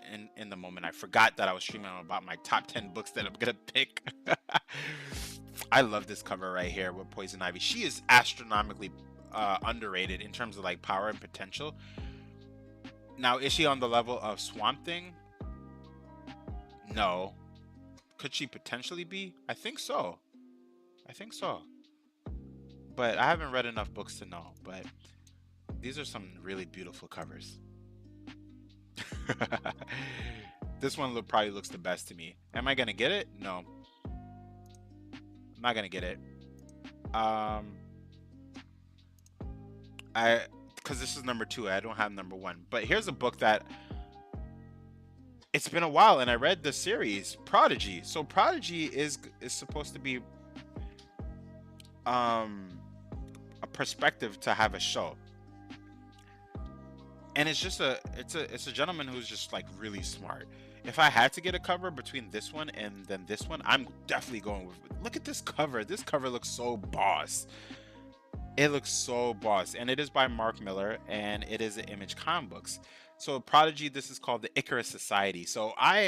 A: the moment. I forgot that I was streaming about my top 10 books that I'm gonna pick. I love this cover right here with Poison Ivy. She is astronomically underrated in terms of like power and potential. Now, is she on the level of Swamp Thing? No. Could she potentially be? I think so. But I haven't read enough books to know. But these are some really beautiful covers. This one probably looks the best to me. Am I gonna get it? No. I'm not gonna get it. Because this is number 2. I don't have number 1. But here's a book that it's been a while, and I read the series Prodigy. So Prodigy is supposed to be um a perspective to have a show. And it's a gentleman who's just like really smart. If I had to get a cover between this one and then this one, I'm definitely going with, look at this cover. This cover looks so boss. It looks so boss, and it is by Mark Miller, and it is an Image Comic Books. So Prodigy, this is called the Icarus Society. So I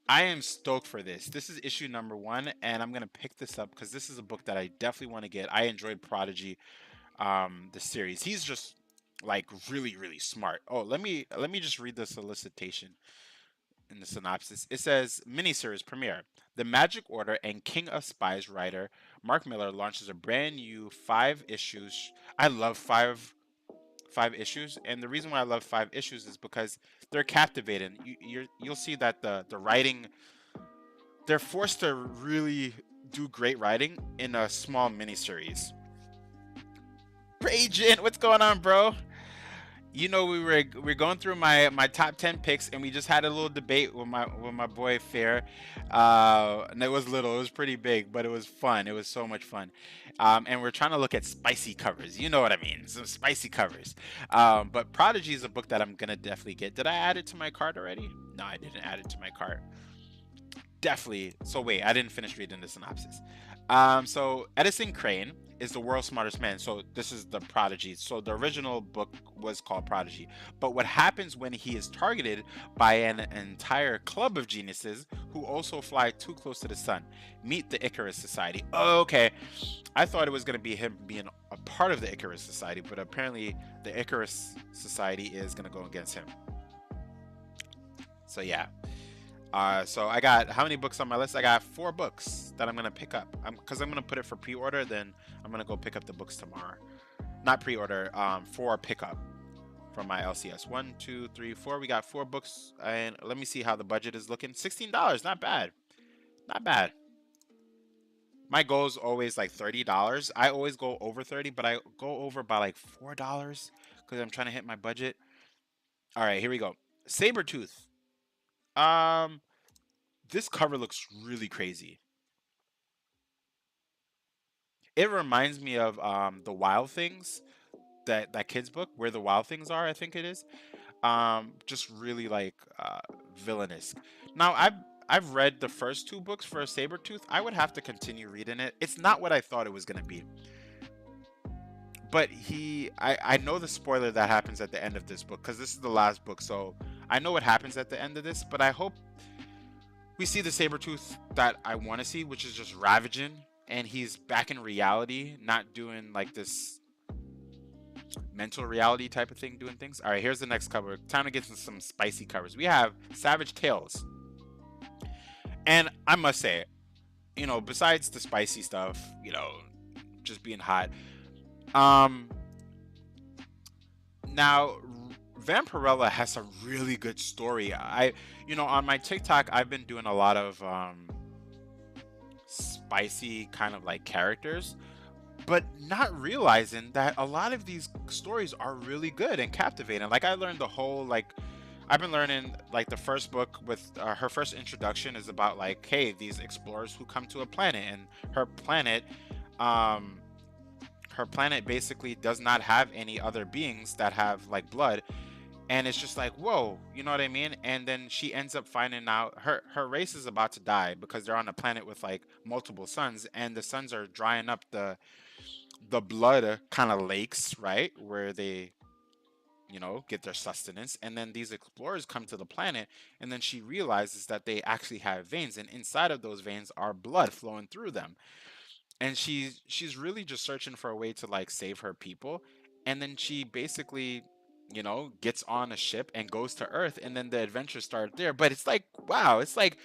A: am stoked for this. This is issue number 1, and I'm gonna pick this up because this is a book that I definitely want to get. I enjoyed Prodigy, the series. He's just like really really smart. Oh, let me just read the solicitation in the synopsis. It says miniseries premiere. The Magic Order and King of Spies writer Mark Miller launches a brand new 5 issues. I love five issues, and the reason why I love 5 issues is because they're captivating. You'll see that the writing, they're forced to really do great writing in a small miniseries. Agent, what's going on, bro? You know, we're going through my top 10 picks, and we just had a little debate with my boy Fair, and it was little, it was pretty big, but it was fun. It was so much fun, and we're trying to look at spicy covers. You know what I mean? Some spicy covers. But Prodigy is a book that I'm gonna definitely get. Did I add it to my cart already? No, I didn't add it to my cart. Definitely. So wait, I didn't finish reading the synopsis. So Edison Crane is the world's smartest man. So this is the Prodigy. So the original book was called Prodigy. But what happens when he is targeted by an entire club of geniuses who also fly too close to the sun? Meet the Icarus Society. Oh, okay. I thought it was going to be him being a part of the Icarus Society, but apparently the Icarus Society is going to go against him. So yeah. So I got how many books on my list? I got 4 books that I'm gonna pick up. Because I'm gonna put it for pre-order. Then I'm gonna go pick up the books tomorrow. Not pre-order. For pickup from my LCS. 1, 2, 3, 4. We got 4 books, and let me see how the budget is looking. $16. Not bad. Not bad. My goal is always like $30. I always go over 30, but I go over by like $4 because I'm trying to hit my budget. All right, here we go. Sabretooth. This cover looks really crazy. It reminds me of the Wild Things, that kids book where the Wild Things are, I think it is. Just really like villainous. Now I've read the first 2 books for Sabretooth. I would have to continue reading it. It's not what I thought it was gonna be. But I know the spoiler that happens at the end of this book, because this is the last book, so I know what happens at the end of this, but I hope we see the Sabretooth that I want to see, which is just ravaging, and he's back in reality, not doing like this mental reality type of thing, doing things. All right, here's the next cover. Time to get some spicy covers. We have Savage Tales. And I must say, you know, besides the spicy stuff, you know, just being hot, now Vampirella has a really good story. You know, on my TikTok, I've been doing a lot of spicy kind of like characters, but not realizing that a lot of these stories are really good and captivating. Like I learned the whole I've been learning like the first book with her first introduction is about like, hey, these explorers who come to a planet, and her planet basically does not have any other beings that have like blood. And it's just like, whoa, you know what I mean? And then she ends up finding out her race is about to die because they're on a planet with like multiple suns, and the suns are drying up the blood kind of lakes, right? Where they, you know, get their sustenance. And then these explorers come to the planet, and then she realizes that they actually have veins, and inside of those veins are blood flowing through them. And she's really just searching for a way to like save her people. And then she basically, you know, gets on a ship and goes to Earth, and then the adventure started there. But it's like, wow, it's like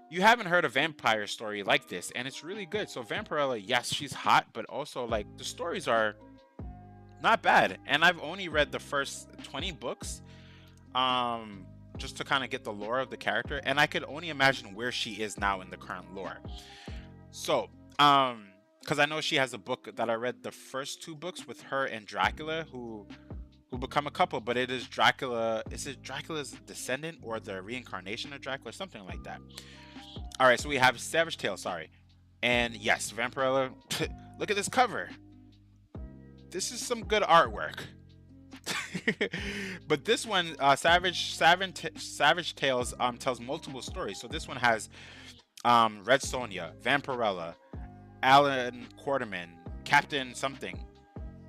A: you haven't heard a vampire story like this, and it's really good. So Vampirella, yes, she's hot, but also like the stories are not bad. And I've only read the first 20 books, just to kind of get the lore of the character, and I could only imagine where she is now in the current lore. So because I know she has a book that I read the first 2 books with her and Dracula, who become a couple, but it is Dracula. Is it Dracula's descendant or the reincarnation of Dracula, something like that? All right, so we have Savage Tale, sorry, And yes, Vampirella, look at this cover. This is some good artwork. But this one, Savage Tales tells multiple stories. So this one has Red Sonja, Vampirella, Alan Quarterman, Captain something,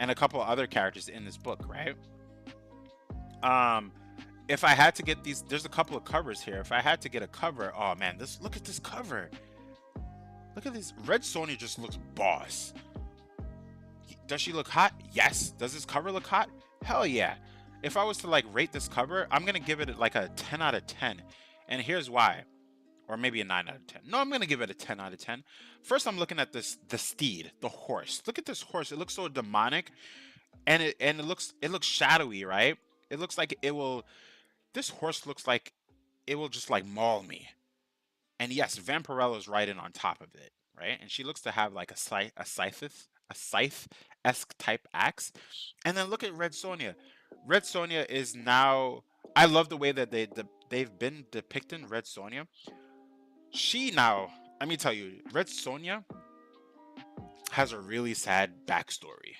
A: and a couple other characters in this book, right? If I had to get these, there's a couple of covers here. If I had to get a cover, oh man, look at this cover. Look at this. Red Sonja just looks boss. Does she look hot? Yes. Does this cover look hot? Hell yeah. If I was to like rate this cover, I'm gonna give it like a 10 out of 10. And here's why. Or maybe a 9 out of 10. No, I'm gonna give it a 10 out of 10. First, I'm looking at the steed, the horse. Look at this horse. It looks so demonic, and it looks shadowy, right? It looks like it will. This horse looks like it will just like maul me. And yes, Vampirella's riding on top of it, right? And she looks to have like a scythe-esque type axe. And then look at Red Sonja. Red Sonja is now. I love the way that they've been depicting Red Sonja. She now, let me tell you, Red Sonja has a really sad backstory.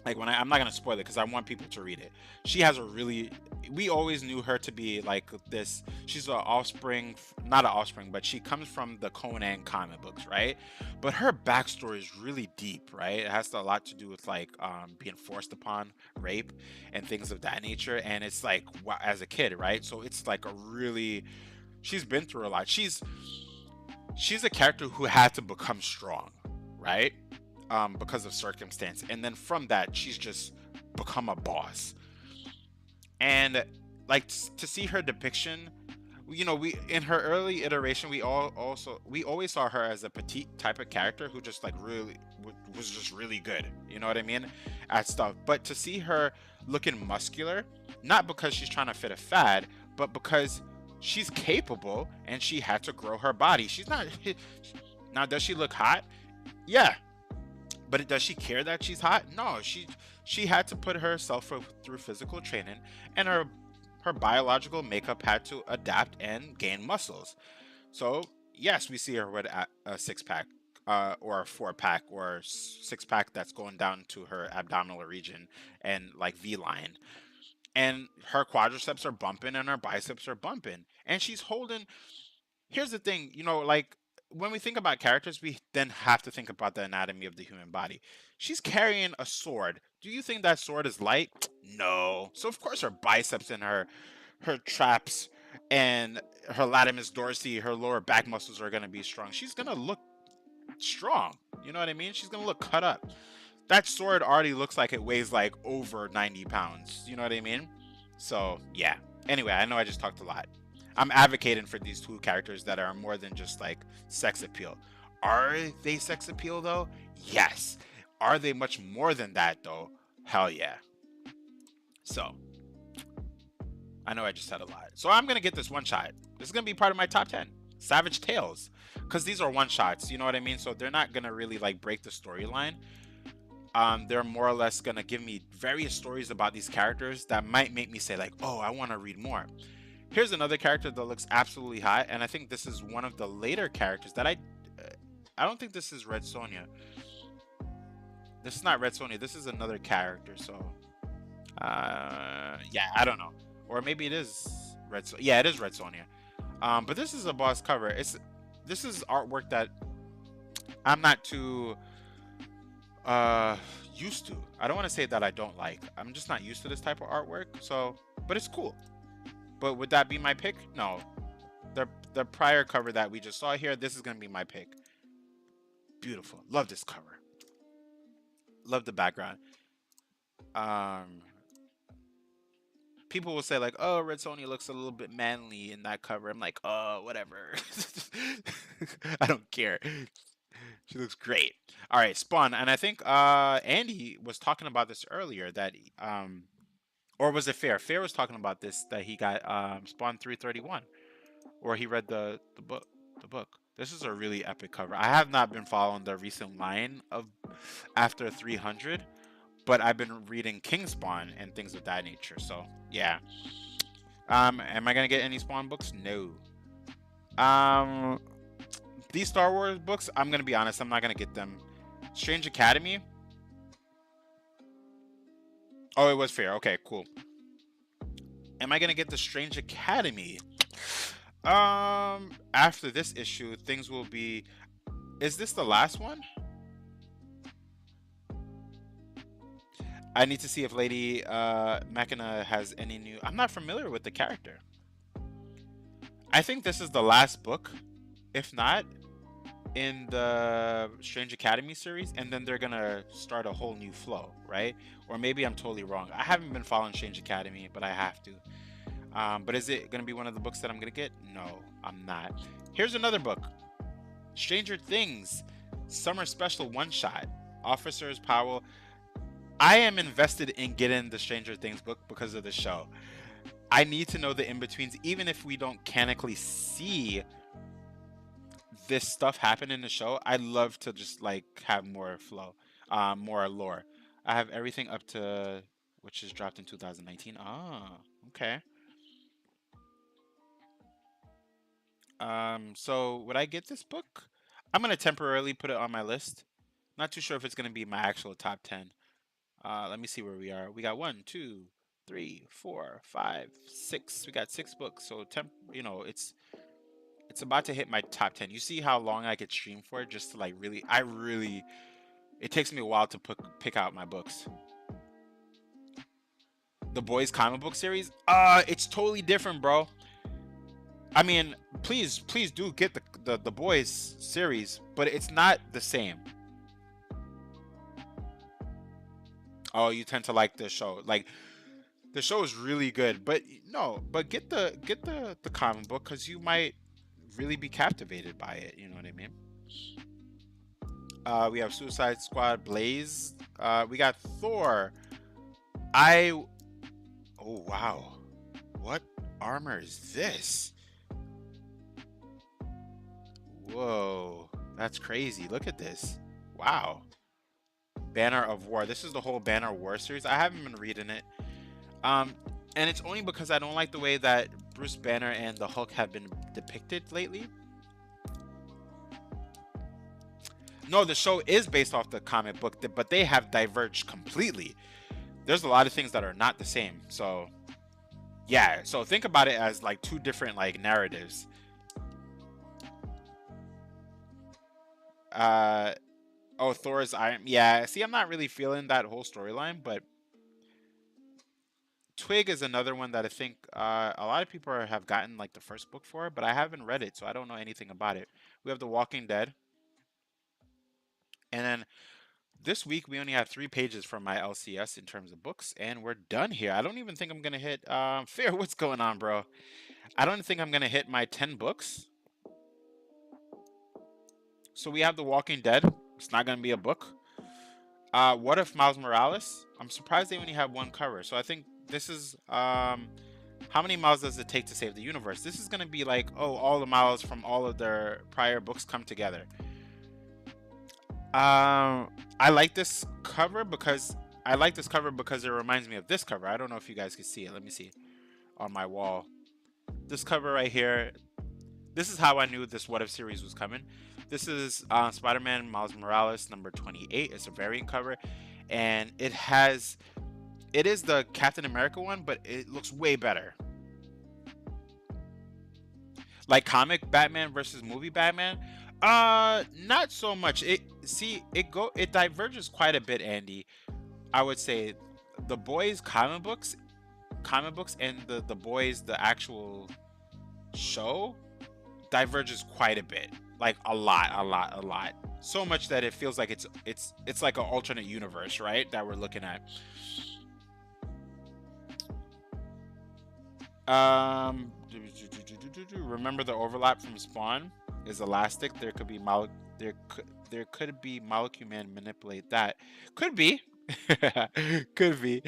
A: Like I'm not gonna spoil it because I want people to read it. She has a really, we always knew her to be like this. She's an offspring, not an offspring, but she comes from the Conan comic books, right? But her backstory is really deep, right? It has a lot to do with like being forced upon, rape, and things of that nature. And it's like as a kid, right? So it's like a really, she's been through a lot. She's a character who had to become strong, right? Because of circumstance, and then from that she's just become a boss. And like to see her depiction, you know, we in her early iteration we always saw her as a petite type of character who just like really was just really good, you know what I mean, at stuff. But to see her looking muscular, not because she's trying to fit a fad, but because she's capable and she had to grow her body. She's not now, does she look hot? Yeah. But does she care that she's hot? No, she had to put herself through physical training, and her biological makeup had to adapt and gain muscles. So yes, we see her with a six-pack, or a four-pack, or six-pack that's going down to her abdominal region and like V-line, and her quadriceps are bumping and her biceps are bumping, and she's holding. Here's the thing, you know, like, when we think about characters, we then have to think about the anatomy of the human body. She's carrying a sword. Do you think that sword is light? No. So of course her biceps and her traps and her latimus dorsi, her lower back muscles are going to be strong. She's going to look strong. You know what I mean? She's going to look cut up. That sword already looks like it weighs like over 90 pounds. You know what I mean? So yeah. Anyway, I know I just talked a lot. I'm advocating for these two characters that are more than just like sex appeal. Are they sex appeal though? Yes. Are they much more than that though? Hell yeah. So I know I just said a lot. So I'm going to get this one shot. This is going to be part of my top 10. Savage Tales. Because these are one shots. You know what I mean? So they're not going to really like break the storyline. They're more or less going to give me various stories about these characters that might make me say like, oh, I want to read more. Here's another character that looks absolutely hot, and I think this is one of the later characters that I don't think this is Red Sonja. This is not Red Sonja. This is another character. So, yeah, I don't know, or maybe it is Red Sonja. Yeah, it is Red Sonja. But this is a boss cover. This is artwork that I'm not too used to. I don't want to say that I don't like. I'm just not used to this type of artwork. So, but it's cool. But would that be my pick? No. The prior cover that we just saw here, this is going to be my pick. Beautiful. Love this cover. Love the background. People will say like, oh, Red Sonja looks a little bit manly in that cover. I'm like, oh, whatever. I don't care. She looks great. All right, Spawn. And I think Andy was talking about this earlier, that or was it Fair? Fair was talking about this, that he got Spawn 331, or he read the book. This is a really epic cover. I have not been following the recent line of after 300, but I've been reading King Spawn and things of that nature. So yeah. Am I gonna get any Spawn books? No. these Star Wars books, I'm gonna be honest, I'm not gonna get them. Strange Academy. Oh, it was fair. Okay, cool. Am I gonna get the Strange Academy? After this issue, things will be. Is this the last one? I need to see if Lady Machina has any new. I'm not familiar with the character. I think this is the last book, if not, in the Strange Academy series, and then they're gonna start a whole new flow, right? Or maybe I'm totally wrong. I haven't been following Strange Academy, but I have to. But is it gonna be one of the books that I'm gonna get? No, I'm not. Here's another book. Stranger Things, Summer Special One Shot. Officers Powell. I am invested in getting the Stranger Things book because of the show. I need to know the in-betweens, even if we don't canonically see this stuff happen in the show. I'd love to just like have more flow, more lore. I have everything up to which is dropped in 2019. Ah, okay. So would I get this book? I'm gonna temporarily put it on my list. Not too sure if it's gonna be my actual top 10. Let me see where we are. We got 1, 2, 3, 4, 5, 6. We got 6 books. So it's about to hit my top 10. You see how long I could stream for it just to like really. It takes me a while to pick out my books. The Boys comic book series. It's totally different, bro. I mean, please do get the Boys series, but it's not the same. Oh, you tend to like the show. Like the show is really good, but no, but get the comic book because you might really be captivated by it. You know what I mean? We have Suicide Squad, Blaze. We got Thor. Oh wow, what armor is this? Whoa, that's crazy. Look at this. Wow. Banner of War. This is the whole Banner of War series. I haven't been reading it. And it's only because I don't like the way that Bruce Banner and the Hulk have been depicted lately. No, the show is based off the comic book, but they have diverged completely. There's a lot of things that are not the same. So, yeah. So think about it as like two different like narratives. Oh, Thor's Iron. Yeah. See, I'm not really feeling that whole storyline, but Twig is another one that I think a lot of people have gotten like the first book for, but I haven't read it, so I don't know anything about it. We have The Walking Dead. And then this week we only have 3 pages from my LCS in terms of books, and we're done here. I don't even think I'm gonna hit Fair, what's going on, bro? I don't think I'm gonna hit my 10 books. So we have The Walking Dead. It's not gonna be a book. What If Miles Morales? I'm surprised they only have 1 cover. So I think this is how many miles does it take to save the universe? This is gonna be like, oh, all the miles from all of their prior books come together. I like this cover because it reminds me of this cover. I don't know if you guys can see it. Let me see on my wall. This cover right here. This is how I knew this What If series was coming. This is Spider-Man Miles Morales number 28. It's a variant cover, and it is the Captain America one, but it looks way better. Like comic Batman versus movie Batman. Not so much. It diverges quite a bit, Andy. I would say the Boys comic books and the Boys the actual show diverges quite a bit. Like a lot. So much that it feels like it's like an alternate universe, right? That we're looking at. Remember the overlap from Spawn is elastic. There could be Molecule Man manipulate that. Could be. Could be.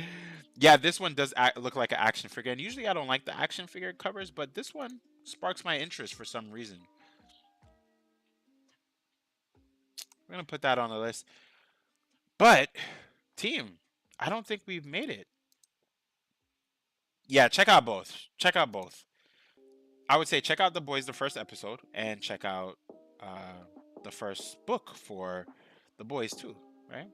A: Yeah, this one does look like an action figure, and usually I don't like the action figure covers, but this one sparks my interest for some reason. We're gonna put that on the list. But team, I don't think we've made it. Yeah, check out both. I would say check out The Boys, the first episode, and check out the first book for the boys too, right?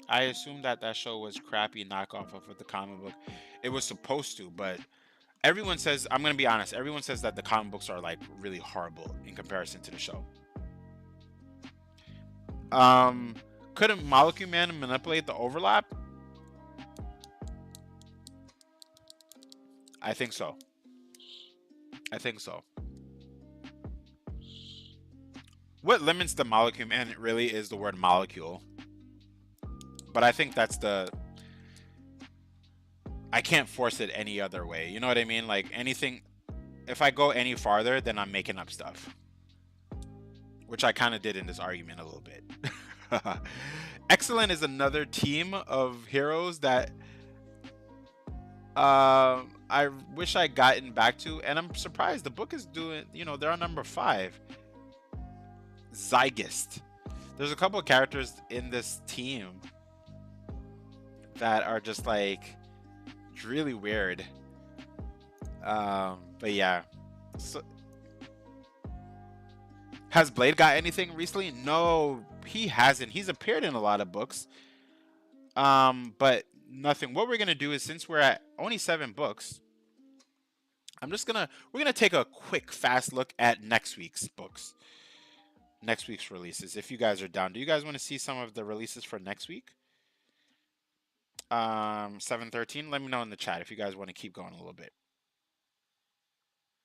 A: I assumed that that show was crappy knockoff of the comic book. It was supposed to, but everyone says, I'm gonna be honest, everyone says that the comic books are like really horrible in comparison to the show. Um, couldn't Molecule Man manipulate the overlap? I think so. I think so. What limits the Molecule Man really is the word molecule. But I think that's the... I can't force it any other way. You know what I mean? Like anything... If I go any farther, then I'm making up stuff. Which I kind of did in this argument a little bit. Excellent is another team of heroes that I wish I gotten back to, and I'm surprised the book is doing, you know, they're on number 5. Zygist. There's a couple of characters in this team that are just like really weird. But yeah. So, has Blade got anything recently? No, he hasn't. He's appeared in a lot of books. But nothing. What we're gonna do is, since we're at only 7 books, we're gonna take a quick, fast look at next week's books, next week's releases. If you guys are down, do you guys want to see some of the releases for next week? 7/13. Let me know in the chat if you guys want to keep going a little bit.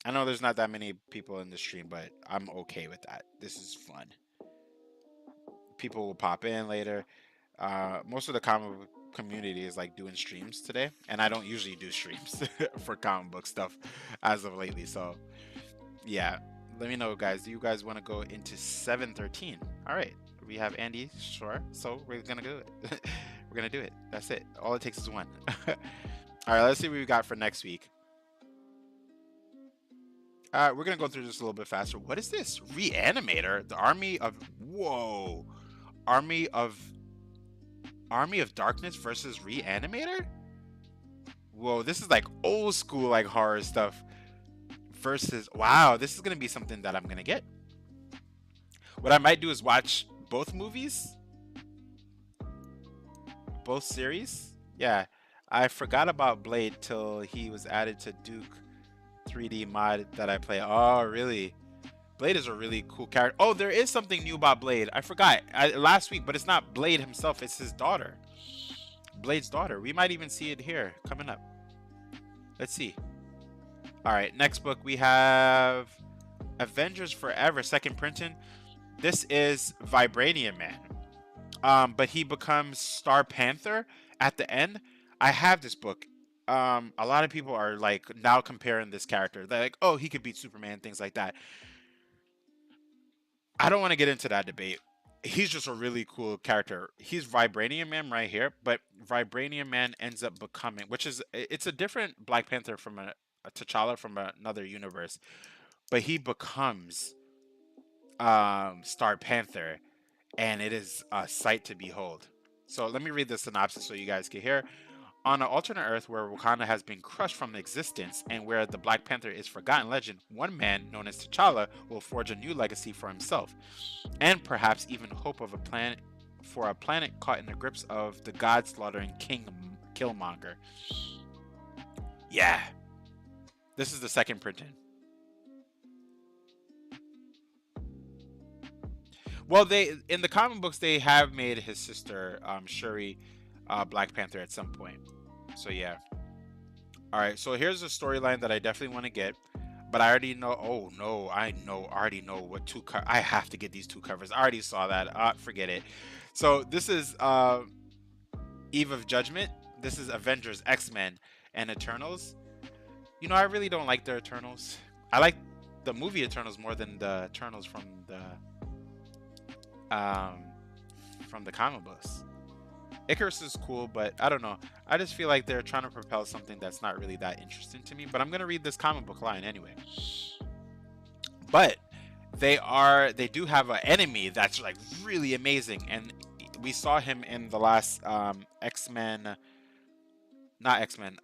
A: I know there's not that many people in the stream, but I'm okay with that. This is fun. People will pop in later. Most of the comic book community is like doing streams today, and I don't usually do streams for comic book stuff as of lately. So yeah, let me know, guys. Do you guys want to go into 7/13? All right, we have Andy. Sure. So we're gonna do it. We're gonna do it. That's it. All it takes is one. All right, let's see what we got for next week. We're gonna go through this a little bit faster. What is this? Reanimator, the Army of... Whoa. Army of Darkness versus Reanimator? Whoa, this is like old school like horror stuff versus... Wow, this is gonna be something that I'm gonna get. What I might do is watch both movies. Both series. Yeah, I forgot about Blade till he was added to Duke 3D mod that I play. Oh, really? Blade is a really cool character. Oh, there is something new about Blade. I forgot last week, but it's not Blade himself. It's his daughter. Blade's daughter. We might even see it here coming up. Let's see. All right, next book we have Avengers Forever, second printing. This is Vibranium Man. But he becomes Star Panther at the end. I have this book. A lot of people are like now comparing this character. They're like, oh, he could beat Superman, things like that. I don't want to get into that debate. He's just a really cool character. He's Vibranium Man right here, but Vibranium Man ends up becoming, it's a different Black Panther from a T'Challa from another universe, but he becomes Star Panther, and it is a sight to behold. So let me read the synopsis so you guys can hear. On an alternate Earth where Wakanda has been crushed from existence and where the Black Panther is forgotten legend, one man known as T'Challa will forge a new legacy for himself, and perhaps even hope of a planet caught in the grips of the god-slaughtering King Killmonger. Yeah, this is the second printing. Well, in the comic books they have made his sister Shuri Black Panther at some point. So yeah. All right, so here's a storyline that I definitely want to get, but I already know. Oh no, I already know what I have to get these 2 covers. I already saw that. Forget it. So this is Eve of Judgment. This is Avengers, X-Men, and Eternals. You know, I really don't like the Eternals. I like the movie Eternals more than the Eternals from the comic books. Icarus is cool, but I don't know. I just feel like they're trying to propel something that's not really that interesting to me. But I'm gonna read this comic book line anyway. But they do have an enemy that's like really amazing, and we saw him in the last X-Men, not X-Men,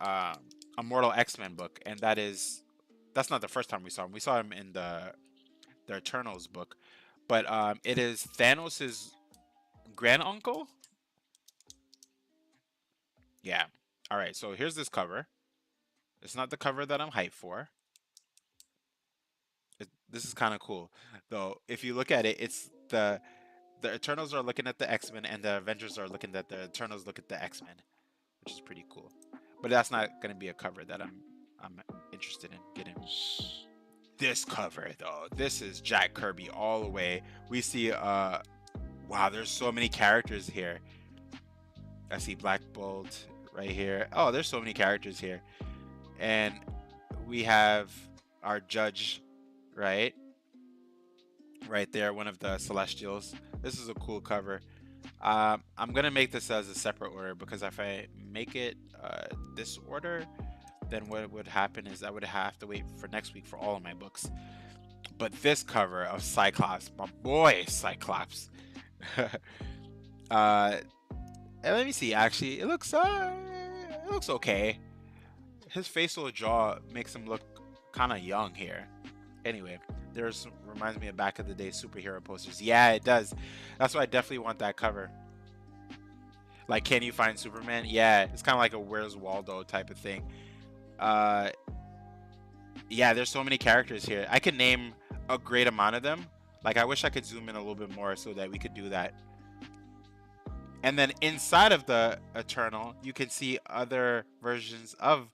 A: Immortal X-Men book, and that's not the first time we saw him. We saw him in the Eternals book. but it is Thanos's grand uncle. Yeah. All right. So here's this cover. It's not the cover that I'm hyped for. This is kind of cool, though. If you look at it, it's the Eternals are looking at the X-Men, and the Avengers are looking at the Eternals. Look at the X-Men, which is pretty cool. But that's not gonna be a cover that I'm interested in getting. This cover though, this is Jack Kirby all the way. We see wow, there's so many characters here. I see Black Bolt right here. Oh, there's so many characters here. And we have our judge, right? Right there, one of the Celestials. This is a cool cover. I'm gonna make this as a separate order, because if I make it this order, then what would happen is I would have to wait for next week for all of my books. But this cover of Cyclops, my boy Cyclops. And let me see. Actually, it looks okay. His facial jaw makes him look kind of young here. Anyway, there's reminds me of back of the day superhero posters. Yeah, it does. That's why I definitely want that cover. Like, can you find Superman? Yeah, it's kind of like a Where's Waldo type of thing. Yeah, there's so many characters here. I can name a great amount of them. Like, I wish I could zoom in a little bit more so that we could do that. And then inside of the Eternal, you can see other versions of,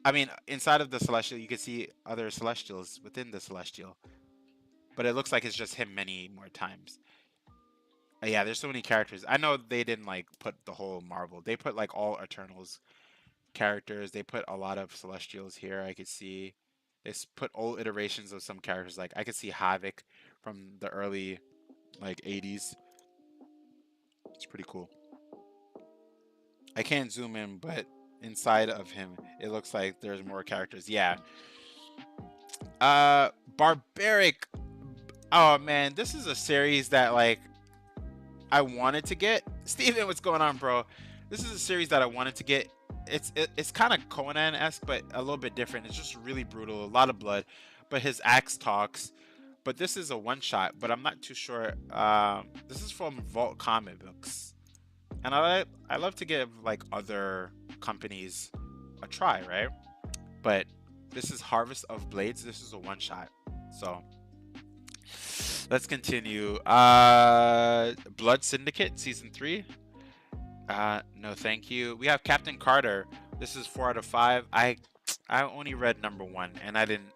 A: I mean, inside of the Celestial, you can see other Celestials within the Celestial. But it looks like it's just him many more times. Yeah, there's so many characters. I know they didn't, like, put the whole Marvel. They put, like, all Eternals characters. They put a lot of Celestials here. I could see they put old iterations of some characters. Like, I could see Havoc from the early, like, 80s. It's pretty cool. I can't zoom in, but inside of him, it looks like there's more characters. Yeah. Barbaric. Oh man, this is a series that, like, I wanted to get. Steven, what's going on, bro? This is a series that I wanted to get. It's kind of Conan-esque, but a little bit different. It's just really brutal, a lot of blood, but his axe talks. But this is a one-shot, but I'm not too sure. This is from Vault Comic Books, and I love to give, like, other companies a try, right? But this is Harvest of Blades. This is a one-shot, so let's continue. Blood Syndicate Season 3. No, thank you. We have Captain Carter. This is 4 out of 5. I only read number 1, and I didn't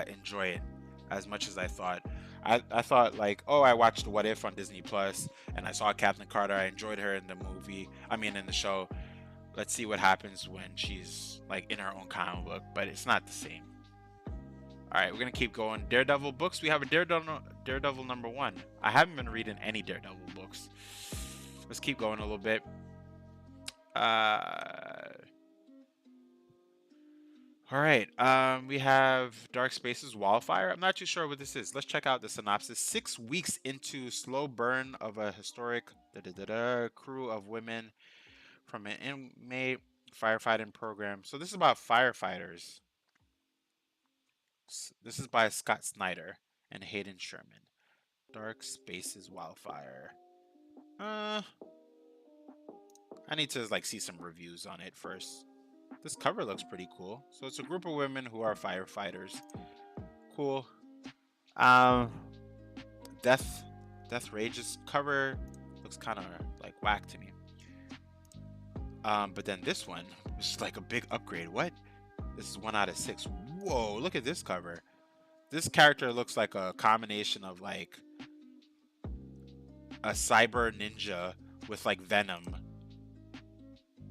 A: enjoy it as much as I thought. I thought, like, oh, I watched What If on Disney Plus, and I saw Captain Carter. I enjoyed her in the movie. I mean, in the show. Let's see what happens when she's, like, in her own comic book, but it's not the same. All right, we're gonna keep going. Daredevil books. We have a Daredevil number 1. I haven't been reading any Daredevil books. Let's keep going a little bit. All right. We have Dark Spaces Wildfire. I'm not too sure what this is. Let's check out the synopsis. 6 weeks into slow burn of a historic crew of women from an inmate firefighting program. So this is about firefighters. This is by Scott Snyder and Hayden Sherman. Dark Spaces Wildfire. I need to, like, see some reviews on it first. This cover looks pretty cool. So it's a group of women who are firefighters. Cool. Death Rage's cover looks kind of like whack to me. But then this one is like a big upgrade. What? This is 1 out of 6. Whoa, look at this cover. This character looks like a combination of, like, a cyber ninja with, like, Venom.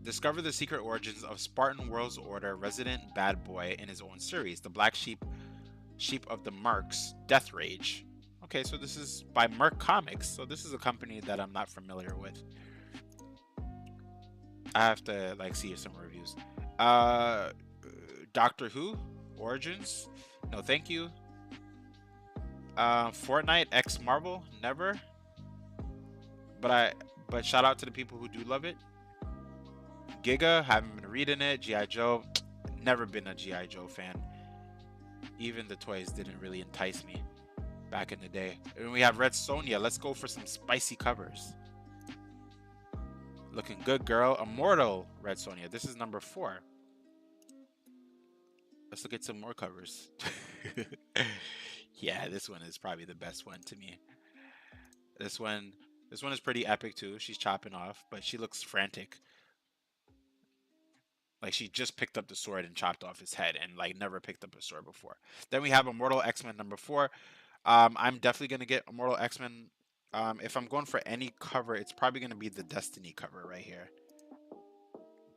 A: Discover the secret origins of Spartan World's Order resident bad boy in his own series, the Black Sheep of the Mercs, Death Rage. Okay, so this is by Merc Comics. So this is a company that I'm not familiar with. I have to, like, see some reviews. Doctor Who Origins. No, thank you. Fortnite X Marvel. Never. But shout out to the people who do love it. Giga, haven't been reading it. G.I. Joe, never been a G.I. Joe fan. Even the toys didn't really entice me. back in the day. And we have Red Sonja. Let's go for some spicy covers. Looking good, girl. Immortal Red Sonja. This is number 4. Let's look at some more covers. Yeah, this one is probably the best one to me. This one is pretty epic too. She's chopping off, but she looks frantic. Like she just picked up the sword and chopped off his head, and like never picked up a sword before. Then we have Immortal X-Men number 4. I'm definitely gonna get Immortal X-Men. If I'm going for any cover, it's probably gonna be the Destiny cover right here.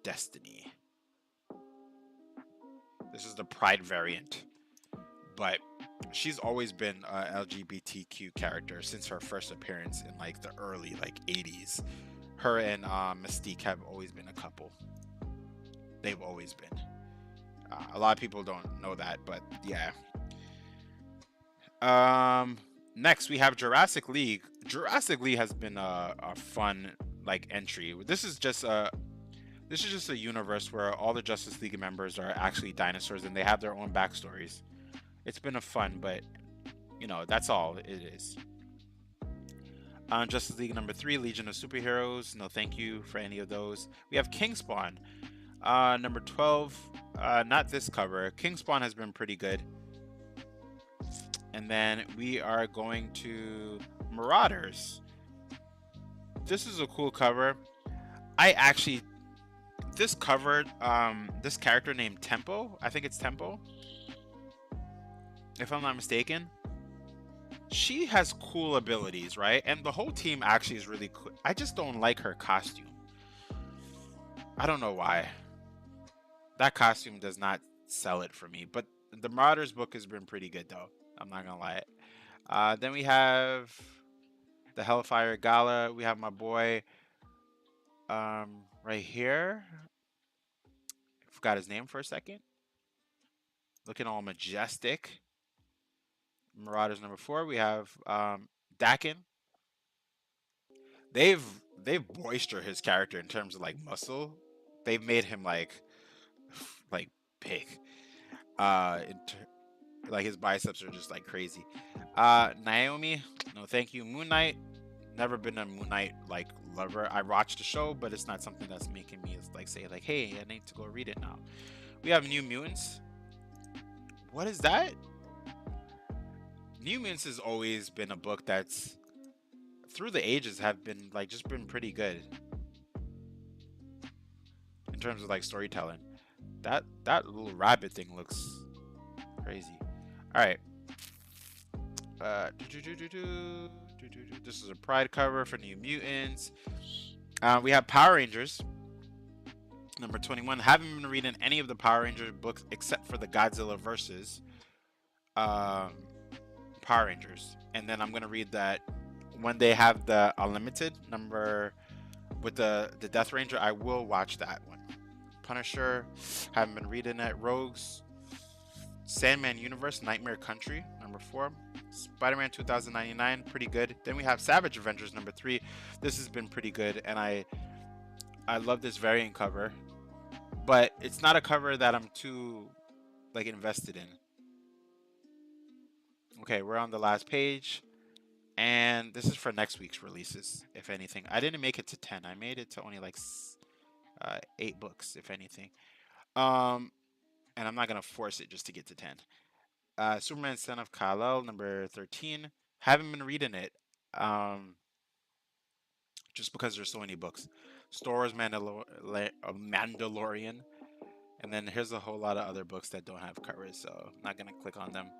A: Destiny. This is the Pride variant, but she's always been a LGBTQ character since her first appearance in like the early like 80s. Her and Mystique have always been a couple. They've always been. A lot of people don't know that, but yeah. Next we have Jurassic League. Jurassic League has been a fun like entry. This is just a universe where all the Justice League members are actually dinosaurs and they have their own backstories. It's been a fun, but you know, that's all it is. Justice League number 3, Legion of Superheroes. No thank you for any of those. We have King Spawn. Number 12. Not this cover. King Spawn has been pretty good. And then we are going to Marauders. This is a cool cover. This cover, this character named Tempo, I think it's Tempo, if I'm not mistaken, she has cool abilities, right? And the whole team actually is really cool. I just don't like her costume. I don't know why. That costume does not sell it for me. But the Marauders book has been pretty good, though. I'm not gonna lie. Then we have the Hellfire Gala. We have my boy right here. Forgot his name for a second. Looking all majestic. Marauders number 4. We have Dakin. They've boistered his character in terms of like muscle. They've made him like big. Like his biceps are just like crazy. Naomi, no thank you. Moon Knight, never been a Moon Knight like lover. I watched the show, but it's not something that's making me like say like, hey, I need to go read it now. We have New Mutants. What is that? New Mutants has always been a book that's through the ages have been like just been pretty good in terms of like storytelling. That little rabbit thing looks crazy. All right. This is a Pride cover for New Mutants. We have Power Rangers number 21. Haven't been reading any of the Power Rangers books except for the Godzilla versus Power Rangers, and then I'm gonna read that when they have the Unlimited number with the Death Ranger. I will watch that one. Punisher, haven't been reading it. Rogues, Sandman Universe, Nightmare Country number 4. Spider-Man 2099, pretty good. Then we have Savage Avengers number 3. This has been pretty good, and I love this variant cover, but it's not a cover that I'm too like invested in. Okay, we're on the last page, and this is for next week's releases, if anything. I didn't make it to 10. I made it to only like 8 books, if anything. And I'm not gonna force it just to get to 10. Superman Son of Kal-El number 13. Haven't been reading it, just because there's so many books. Star Wars Mandalorian, and then here's a whole lot of other books that don't have covers, so I'm not gonna click on them.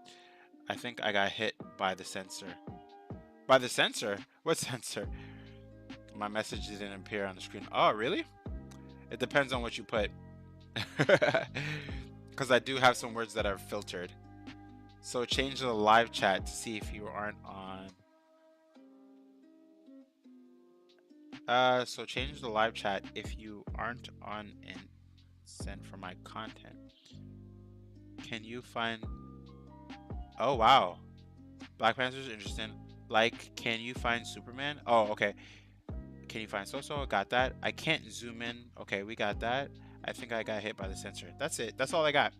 A: I think I got hit by the censor. By the censor? What censor? My message didn't appear on the screen. Oh, really? It depends on what you put. Because I do have some words that are filtered. So change the live chat to see if you aren't on. So change the live chat if you aren't on and send for my content. Can you find... Oh, wow. Black Panther's interesting. Like, can you find Superman? Oh, okay. Can you find So-So? Got that. I can't zoom in. Okay, we got that. I think I got hit by the censor. That's it. That's all I got.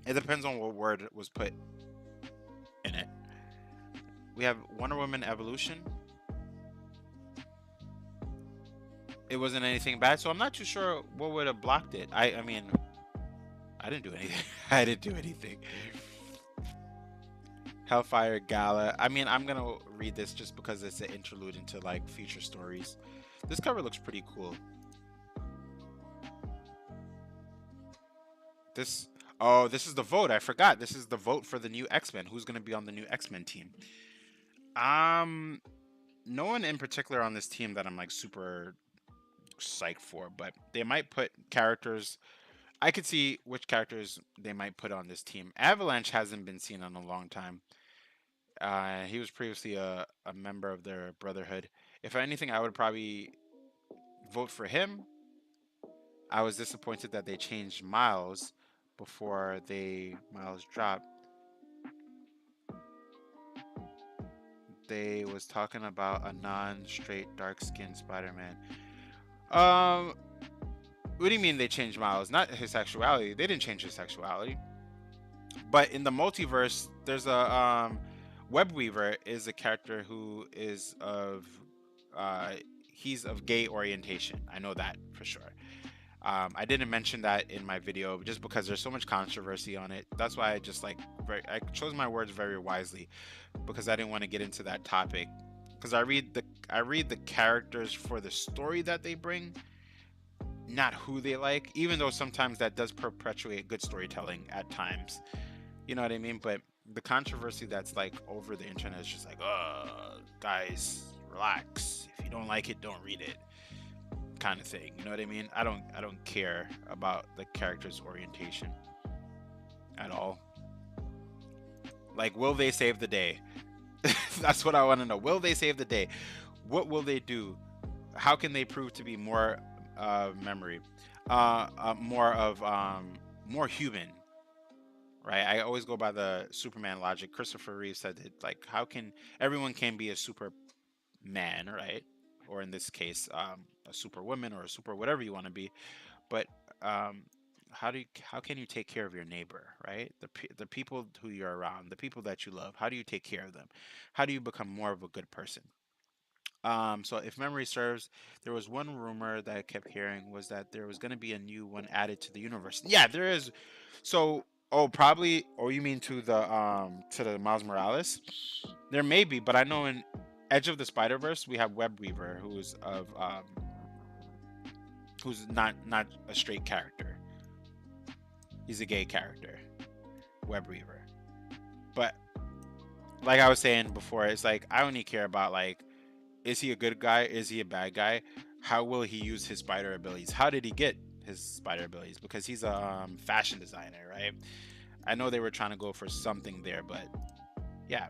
A: It depends on what word was put. in it. We have Wonder Woman Evolution. It wasn't anything bad, so I'm not too sure what would have blocked it. I mean, I didn't do anything. I didn't do anything. Hellfire Gala. I mean, I'm gonna read this just because it's an interlude into like future stories. This cover looks pretty cool. This, oh, this is the vote. I forgot. This is the vote for the new X-Men. Who's gonna be on the new X-Men team? Um, no one in particular on this team that I'm like super psyched for, but they might put characters. I could see which characters they might put on this team. Avalanche hasn't been seen in a long time. He was previously a member of their Brotherhood. If anything, I would probably vote for him. I was disappointed that they changed Miles before Miles dropped. They was talking about a non-straight dark-skinned Spider-Man. What do you mean they changed Miles? Not his sexuality. They didn't change his sexuality. But in the multiverse, there's a Webweaver is a character who is of he's of gay orientation. I know that for sure. I didn't mention that in my video just because there's so much controversy on it. That's why I just like I chose my words very wisely because I didn't want to get into that topic. Because I read the characters for the story that they bring, not who they like. Even though sometimes that does perpetuate good storytelling at times. You know what I mean? But the controversy that's like over the internet is just like, guys, relax. If you don't like it, don't read it, kind of thing. You know what I mean? I don't care about the character's orientation at all. Like, will they save the day? That's what I want to know. Will they save the day? What will they do? How can they prove to be more more human? Right? I always go by the Superman logic. Christopher Reeve said that, like, how can everyone can be a Superman, right? Or in this case, a Superwoman or a super whatever you want to be. But how can you take care of your neighbor, right? The people who you're around, the people that you love. How do you take care of them? How do you become more of a good person? So if memory serves, there was one rumor that I kept hearing was that there was going to be a new one added to the universe. Yeah, there is. So, oh, probably. Oh, you mean to the Miles Morales? There may be, but I know in Edge of the Spider-Verse we have Webweaver, who's not a straight character. He's a gay character, Webweaver. But like I was saying before, it's like I only care about like, is he a good guy? Is he a bad guy? How will he use his spider abilities? How did he get his spider abilities? Because he's a fashion designer, right? I know they were trying to go for something there, but yeah.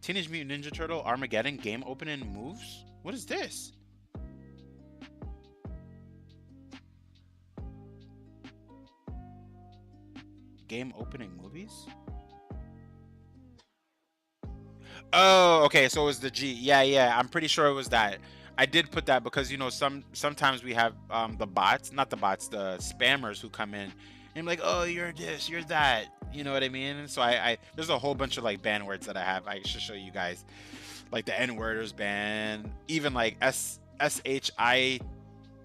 A: Teenage Mutant Ninja Turtle Armageddon game opening moves? What is this? Game opening movies? Oh, okay, so it was the G. Yeah, I'm pretty sure it was that. I did put that because sometimes we have the bots, not the bots, the spammers who come in and like, oh, you're this, you're that. You know what I mean? So I there's a whole bunch of like ban words that I have. I should show you guys. Like the N-word is banned. Even like SHIT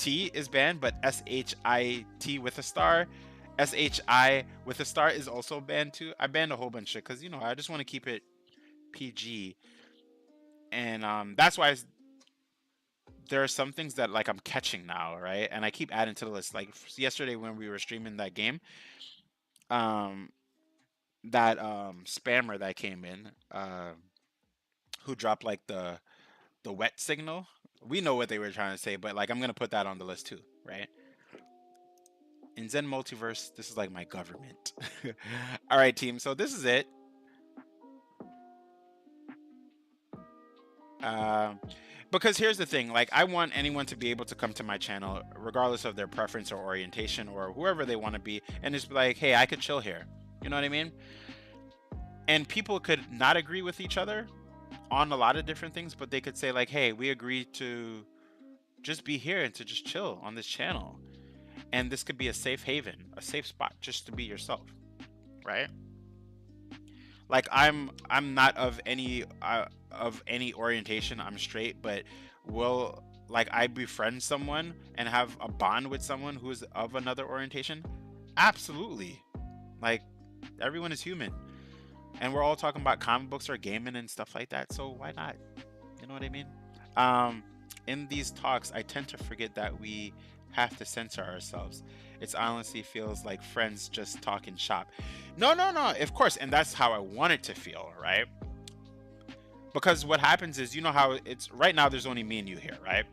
A: is banned, but SHIT with a star, SHI with a star is also banned too. I banned a whole bunch of because I just want to keep it PG, and that's why there are some things that like I'm catching now, right? And I keep adding to the list. Like yesterday when we were streaming that game, that spammer that came in, who dropped like the wet signal. We know what they were trying to say, but like I'm gonna put that on the list too, right? In Zen Multiverse, this is like my government. All right, team. So this is it. Because here's the thing, like I want anyone to be able to come to my channel regardless of their preference or orientation or whoever they want to be, and just be like, hey, I could chill here. You know what I mean? And people could not agree with each other on a lot of different things, but they could say like, hey, we agree to just be here and to just chill on this channel. And this could be a safe haven, a safe spot just to be yourself, right? Like I'm not of any orientation. I'm straight, but will like I befriend someone and have a bond with someone who is of another orientation? Absolutely. Like everyone is human, and we're all talking about comic books or gaming and stuff like that. So why not? You know what I mean? Um, in these talks, I tend to forget that we have to censor ourselves. It honestly feels like friends just talking shop. No, no, no. Of course, and that's how I want it to feel, right? Because what happens is, you know how it's right now. There's only me and you here, right?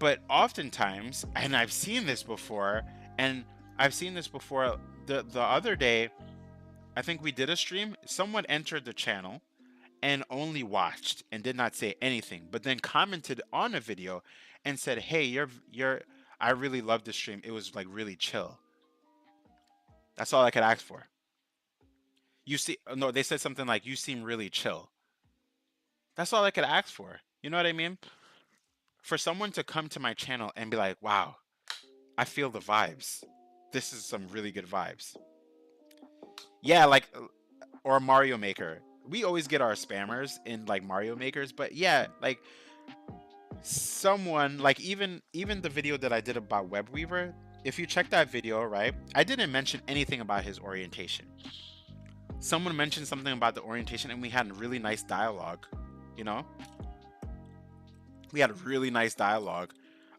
A: But oftentimes, and I've seen this before, and I've seen this before. The other day, I think we did a stream. Someone entered the channel and only watched and did not say anything, but then commented on a video and said, "Hey, you're I really loved the stream. It was like really chill." That's all I could ask for. You see, no, they said something like, "You seem really chill." That's all I could ask for. You know what I mean? For someone to come to my channel and be like, "Wow, I feel the vibes. This is some really good vibes." Yeah, like or Mario Maker. We always get our spammers in like Mario Makers, but yeah, like someone like even the video that I did about Webweaver, if you check that video, right? I didn't mention anything about his orientation. Someone mentioned something about the orientation and we had a really nice dialogue, you know? We had a really nice dialogue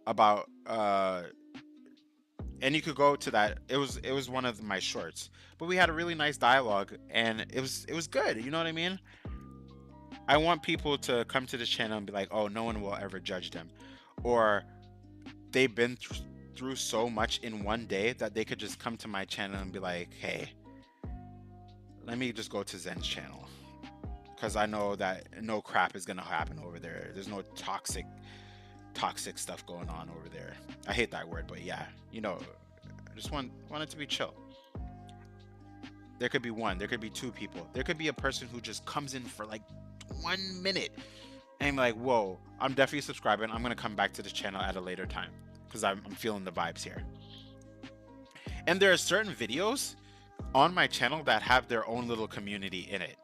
A: about and you could go to that. It was one of my shorts. But we had a really nice dialogue and it was good, you know what I mean? I want people to come to this channel and be like, "Oh, no one will ever judge them." Or they've been through so much in one day that they could just come to my channel and be like, "Hey, let me just go to Zen's channel because I know that no crap is gonna happen over there. There's no toxic stuff going on over there." I hate that word, but yeah, I just want it to be chill. There could be one, there could be two people, there could be a person who just comes in for like 1 minute and I'm like, "Whoa, I'm definitely subscribing. I'm gonna come back to this channel at a later time because I'm feeling the vibes here." And there are certain videos on my channel that have their own little community in it.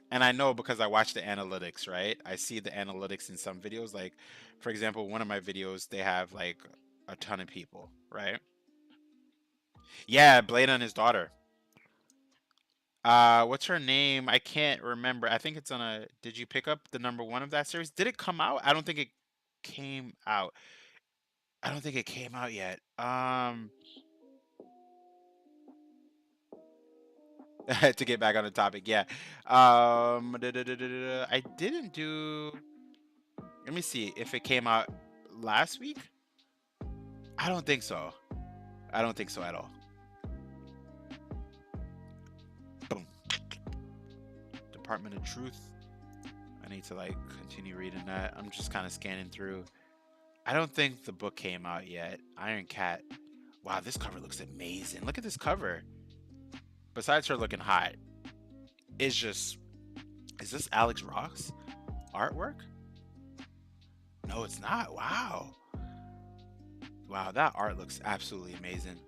A: And I know because I watch the analytics, right? I see the analytics in some videos. Like, for example, one of my videos, they have like a ton of people, right? Yeah, Blade and his daughter. What's her name? I can't remember. I think it's on a. Did you pick up the #1 of that series? Did it come out? I don't think it came out. I don't think it came out yet. To get back on the topic, yeah. I didn't do. Let me see if it came out last week. I don't think so. I don't think so at all. Boom. Department of Truth. I need to like continue reading that. I'm just kind of scanning through. I don't think the book came out yet. Iron Cat. Wow, this cover looks amazing. Look at this cover. Besides her looking hot, it's just. Is this Alex Ross artwork? No, it's not. Wow. Wow, that art looks absolutely amazing.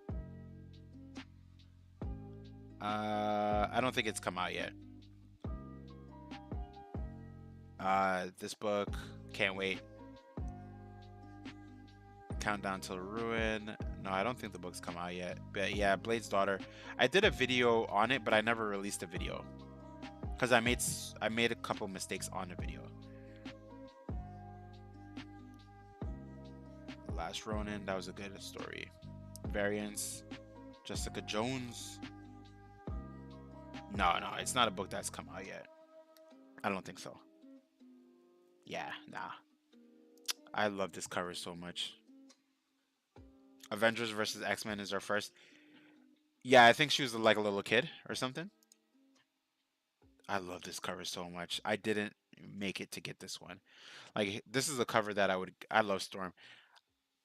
A: I don't think it's come out yet. This book, can't wait. Countdown to Ruin. No, I don't think the book's come out yet. But yeah, Blade's Daughter. I did a video on it, but I never released a video because I made a couple mistakes on the video. Last Ronin, that was a good story. Variants, Jessica Jones. No, it's not a book that's come out yet. I don't think so. Yeah, nah. I love this cover so much. Avengers versus X-Men is our first. Yeah, I think she was like a little kid or something. I love this cover so much. I didn't make it to get this one. Like this is a cover that I love Storm.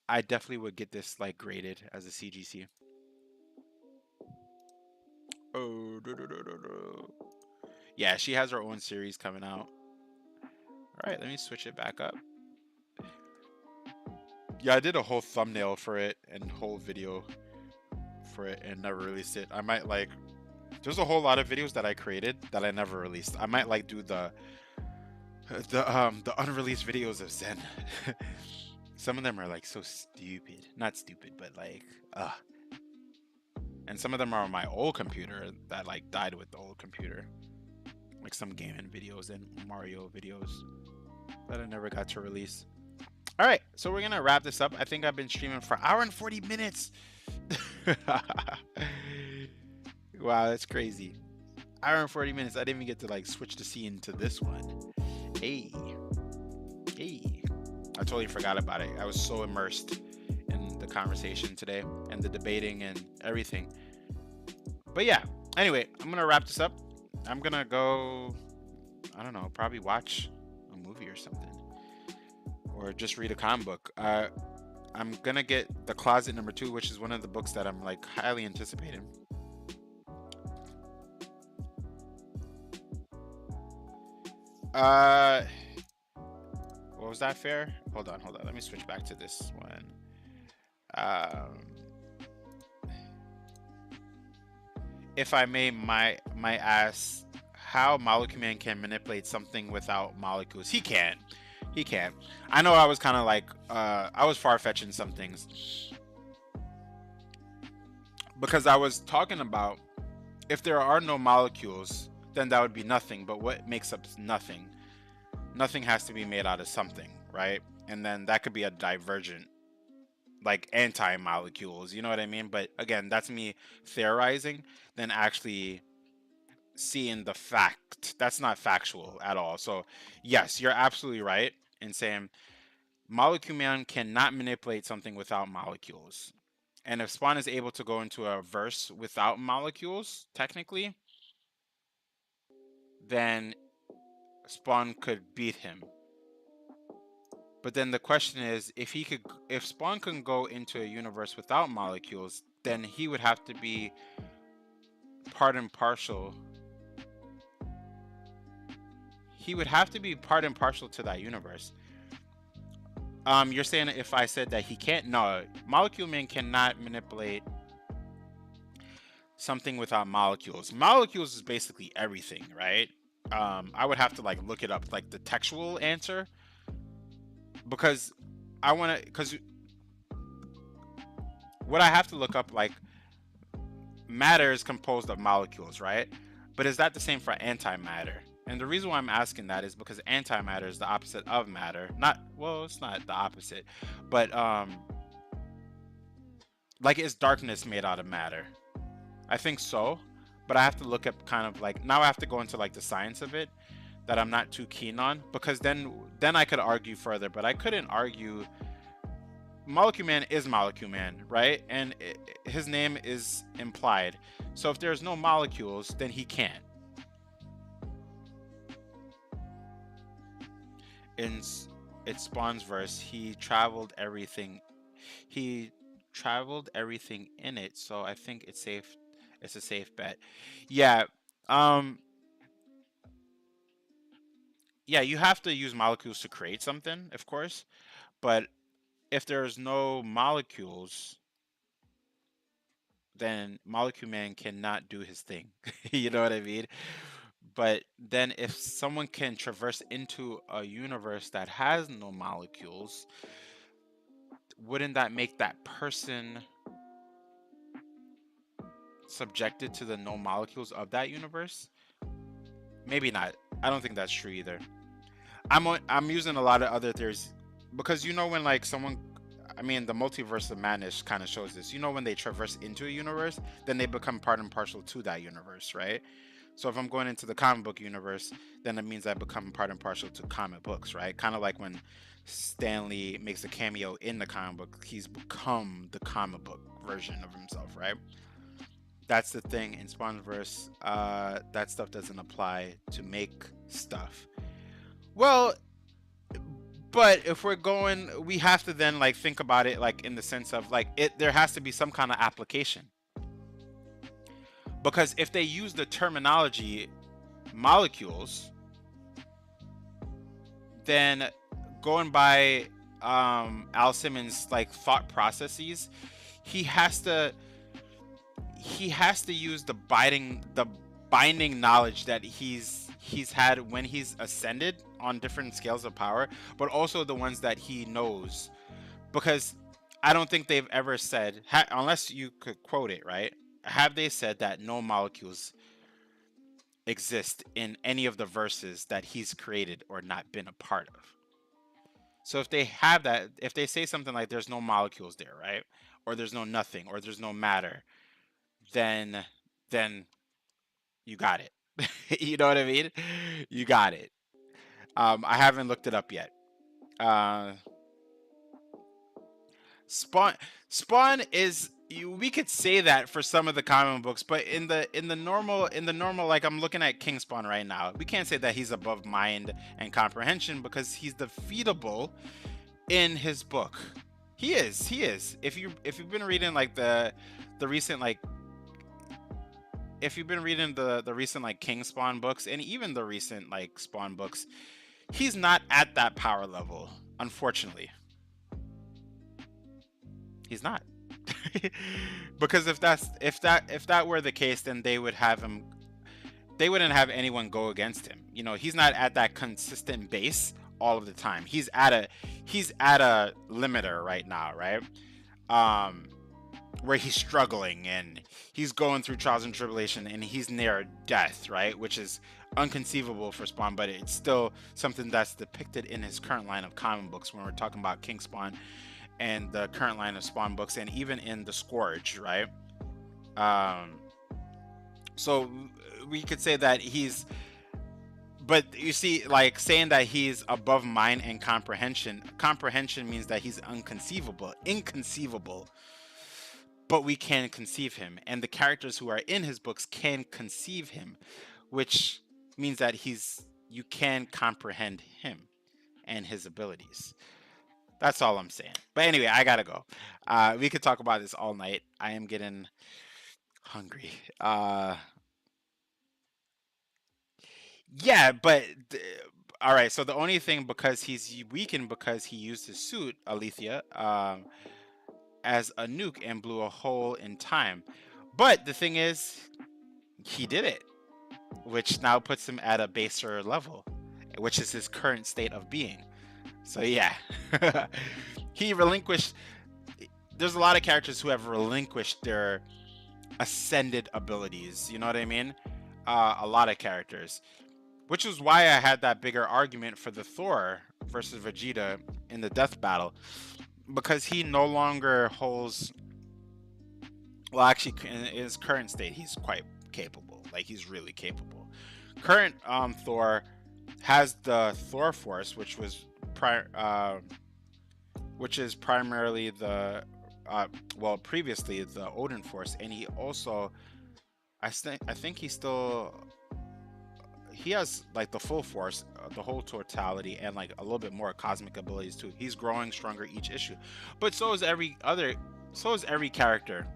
A: I definitely would get this like graded as a CGC. Oh, yeah, she has her own series coming out. All right, let me switch it back up. Yeah, I did a whole thumbnail for it and whole video for it and never released it. I might like There's a whole lot of videos that I created that I never released. I might like do the unreleased videos of Zen. Some of them are like so stupid. Not stupid, but like and some of them are on my old computer that like died with the old computer. Like some gaming videos and Mario videos that I never got to release. All right, so we're gonna wrap this up. I think I've been streaming for an hour and 40 minutes. Wow, that's crazy. Hour and 40 minutes. I didn't even get to like switch the scene to this one. Hey. I totally forgot about it. I was so immersed in the conversation today and the debating and everything. But yeah, anyway, I'm gonna wrap this up. I'm gonna go, I don't know, probably watch a movie or something, or just read a comic book. I'm gonna get The Closet #2, which is one of the books that I'm like highly anticipating. What was that, fair? Hold on. Let me switch back to this one. If I may, my ask how Molecule Man can manipulate something without molecules. He can. I know I was kind of like, I was far-fetching some things. Because I was talking about, if there are no molecules, then that would be nothing. But what makes up nothing? Nothing has to be made out of something, right? And then that could be a divergent, like anti-molecules, you know what I mean? But again, that's me theorizing than actually seeing the fact. That's not factual at all. So yes, you're absolutely right in saying Molecule Man cannot manipulate something without molecules. And if Spawn is able to go into a verse without molecules, technically, then Spawn could beat him. But then the question is, if Spawn can go into a universe without molecules, then he would have to be part and partial. He would have to be part and partial to that universe. You're saying if I said that he can't? No, Molecule Man cannot manipulate something without molecules. Molecules is basically everything, right? I would have to like look it up, like the textual answer, because what I have to look up, like, matter is composed of molecules, right? But is that the same for antimatter? And the reason why I'm asking that is because antimatter is the opposite of matter. It's not the opposite, but like, is darkness made out of matter? I think so, but I have to look up kind of like, now I have to go into like the science of it that I'm not too keen on, because then I could argue further, but I couldn't argue. Molecule Man is Molecule Man, right? And his name is implied. So if there's no molecules, then he can't. In Spawn's verse, he traveled everything in it, so I think it's safe. It's a safe bet. Yeah. Yeah, you have to use molecules to create something, of course, but if there's no molecules, then Molecule Man cannot do his thing. You know what I mean? But then if someone can traverse into a universe that has no molecules, wouldn't that make that person subjected to the no molecules of that universe? Maybe not. I don't think that's true either. I'm using a lot of other theories, because when like someone, the multiverse of madness kind of shows this. When they traverse into a universe, then they become part and partial to that universe, right? So if I'm going into the comic book universe, then it means I become part and partial to comic books, right? Kind of like when Stan Lee makes a cameo in the comic book, he's become the comic book version of himself, right? That's the thing in Spawn's verse. That stuff doesn't apply to make stuff. Well, but if we're going, we have to then like think about it like in the sense of like there has to be some kind of application. Because if they use the terminology molecules, then going by Al Simmons' like thought processes, he has to he has to use the binding knowledge that he's had when he's ascended on different scales of power, but also the ones that he knows, because I don't think they've ever said, unless you could quote it, right? Have they said that no molecules exist in any of the verses that he's created or not been a part of? So if they have that, if they say something like there's no molecules there, right? Or there's no nothing, or there's no matter, then then you got it. You know what I mean? You got it. I haven't looked it up yet. Uh, Spawn Spawn is we could say that for some of the comic books, but in the normal, like, I'm looking at King Spawn right now. We can't say that he's above mind and comprehension because he's defeatable in his book. He is. If you've been reading like the recent, like, if you've been reading the recent, like, King Spawn books, and even the recent, like, Spawn books, he's not at that power level, unfortunately. He's not. Because if that were the case, then they wouldn't have anyone go against him. He's not at that consistent base all of the time. He's at a limiter right now, right? Where he's struggling and he's going through trials and tribulation and he's near death, right? Which is unconceivable for Spawn, but it's still something that's depicted in his current line of comic books when we're talking about King Spawn and the current line of Spawn books, and even in the Scourge, right? So we could say that but you see, like, saying that he's above mind and comprehension means that he's inconceivable, but we can conceive him, and the characters who are in his books can conceive him, which means that you can comprehend him and his abilities. That's all I'm saying. But anyway, I gotta go. We could talk about this all night. I am getting hungry. Yeah, but all right. So the only thing, because he's weakened because he used his suit, Alethea, as a nuke and blew a hole in time. But the thing is, he did it, which now puts him at a baser level, which is his current state of being. So yeah, he relinquished. There's a lot of characters who have relinquished their ascended abilities. You know what I mean? A lot of characters, which is why I had that bigger argument for the Thor versus Vegeta in the death battle, because he no longer holds. Well, actually, in his current state, he's quite capable. Like, he's really capable. Current Thor has the Thor Force, which is primarily previously the Odin Force, and he also, I think he has, like, the full force, the whole totality, and, like, a little bit more cosmic abilities too. He's growing stronger each issue, but so is every character.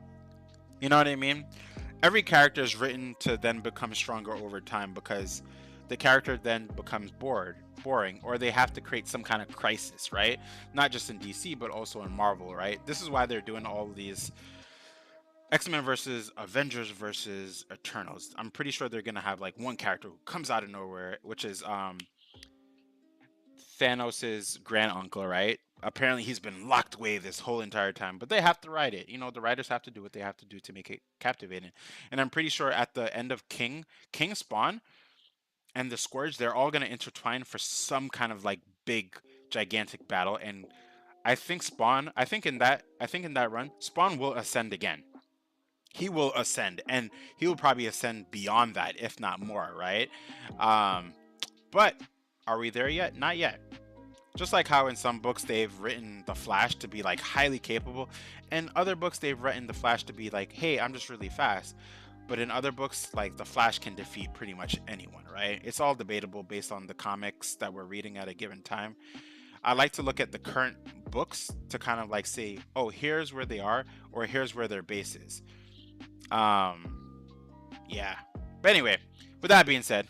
A: You know what I mean? Every character is written to then become stronger over time, because the character then becomes boring, or they have to create some kind of crisis, right? Not just in DC, but also in Marvel, right? This is why they're doing all these X-Men versus Avengers versus Eternals. I'm pretty sure they're gonna have, like, one character who comes out of nowhere, which is Thanos's grand uncle, right? Apparently he's been locked away this whole entire time, but they have to write it. The writers have to do what they have to do to make it captivating. And I'm pretty sure at the end of King Spawn and the Scourge, they're all gonna intertwine for some kind of, like, big gigantic battle. And I think in that run, Spawn will ascend again. He will ascend, and he will probably ascend beyond that, if not more, right? But are we there yet? Not yet. Just like how in some books they've written the Flash to be, like, highly capable, and other books they've written the Flash to be like, hey, I'm just really fast. But in other books, like, the Flash can defeat pretty much anyone, right? It's all debatable based on the comics that we're reading at a given time. I like to look at the current books to kind of, like, say, oh, here's where they are, or here's where their base is. Yeah. But anyway, with that being said,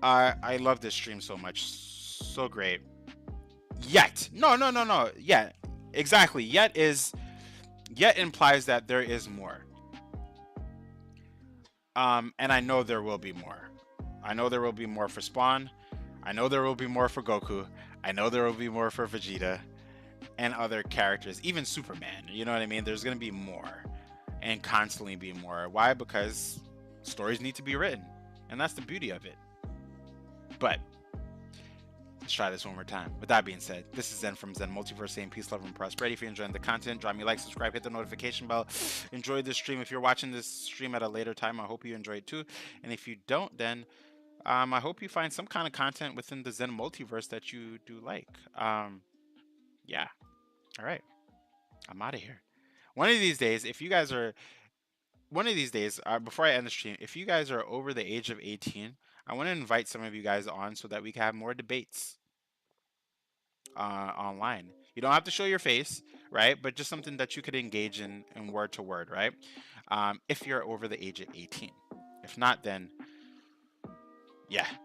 A: I love this stream so much. So great. Yet. No. Yeah, exactly. Yet implies that there is more. And I know there will be more. I know there will be more for Spawn. I know there will be more for Goku. I know there will be more for Vegeta and other characters, even Superman. You know what I mean? There's going to be more and constantly be more. Why? Because stories need to be written. And that's the beauty of it. But let's try this one more time. With that being said, this is Zen from Zen Multiverse saying peace, love, and prosperity. If you're enjoying the content, drop me a like, subscribe, hit the notification bell. Enjoy this stream. If you're watching this stream at a later time, I hope you enjoy it too. And if you don't, then I hope you find some kind of content within the Zen Multiverse that you do like. Yeah. All right. I'm out of here. One of these days, if you guys are before I end the stream, if you guys are over the age of 18, I want to invite some of you guys on so that we can have more debates online. You don't have to show your face, right? But just something that you could engage in word to word, right? If you're over the age of 18. If not, then yeah,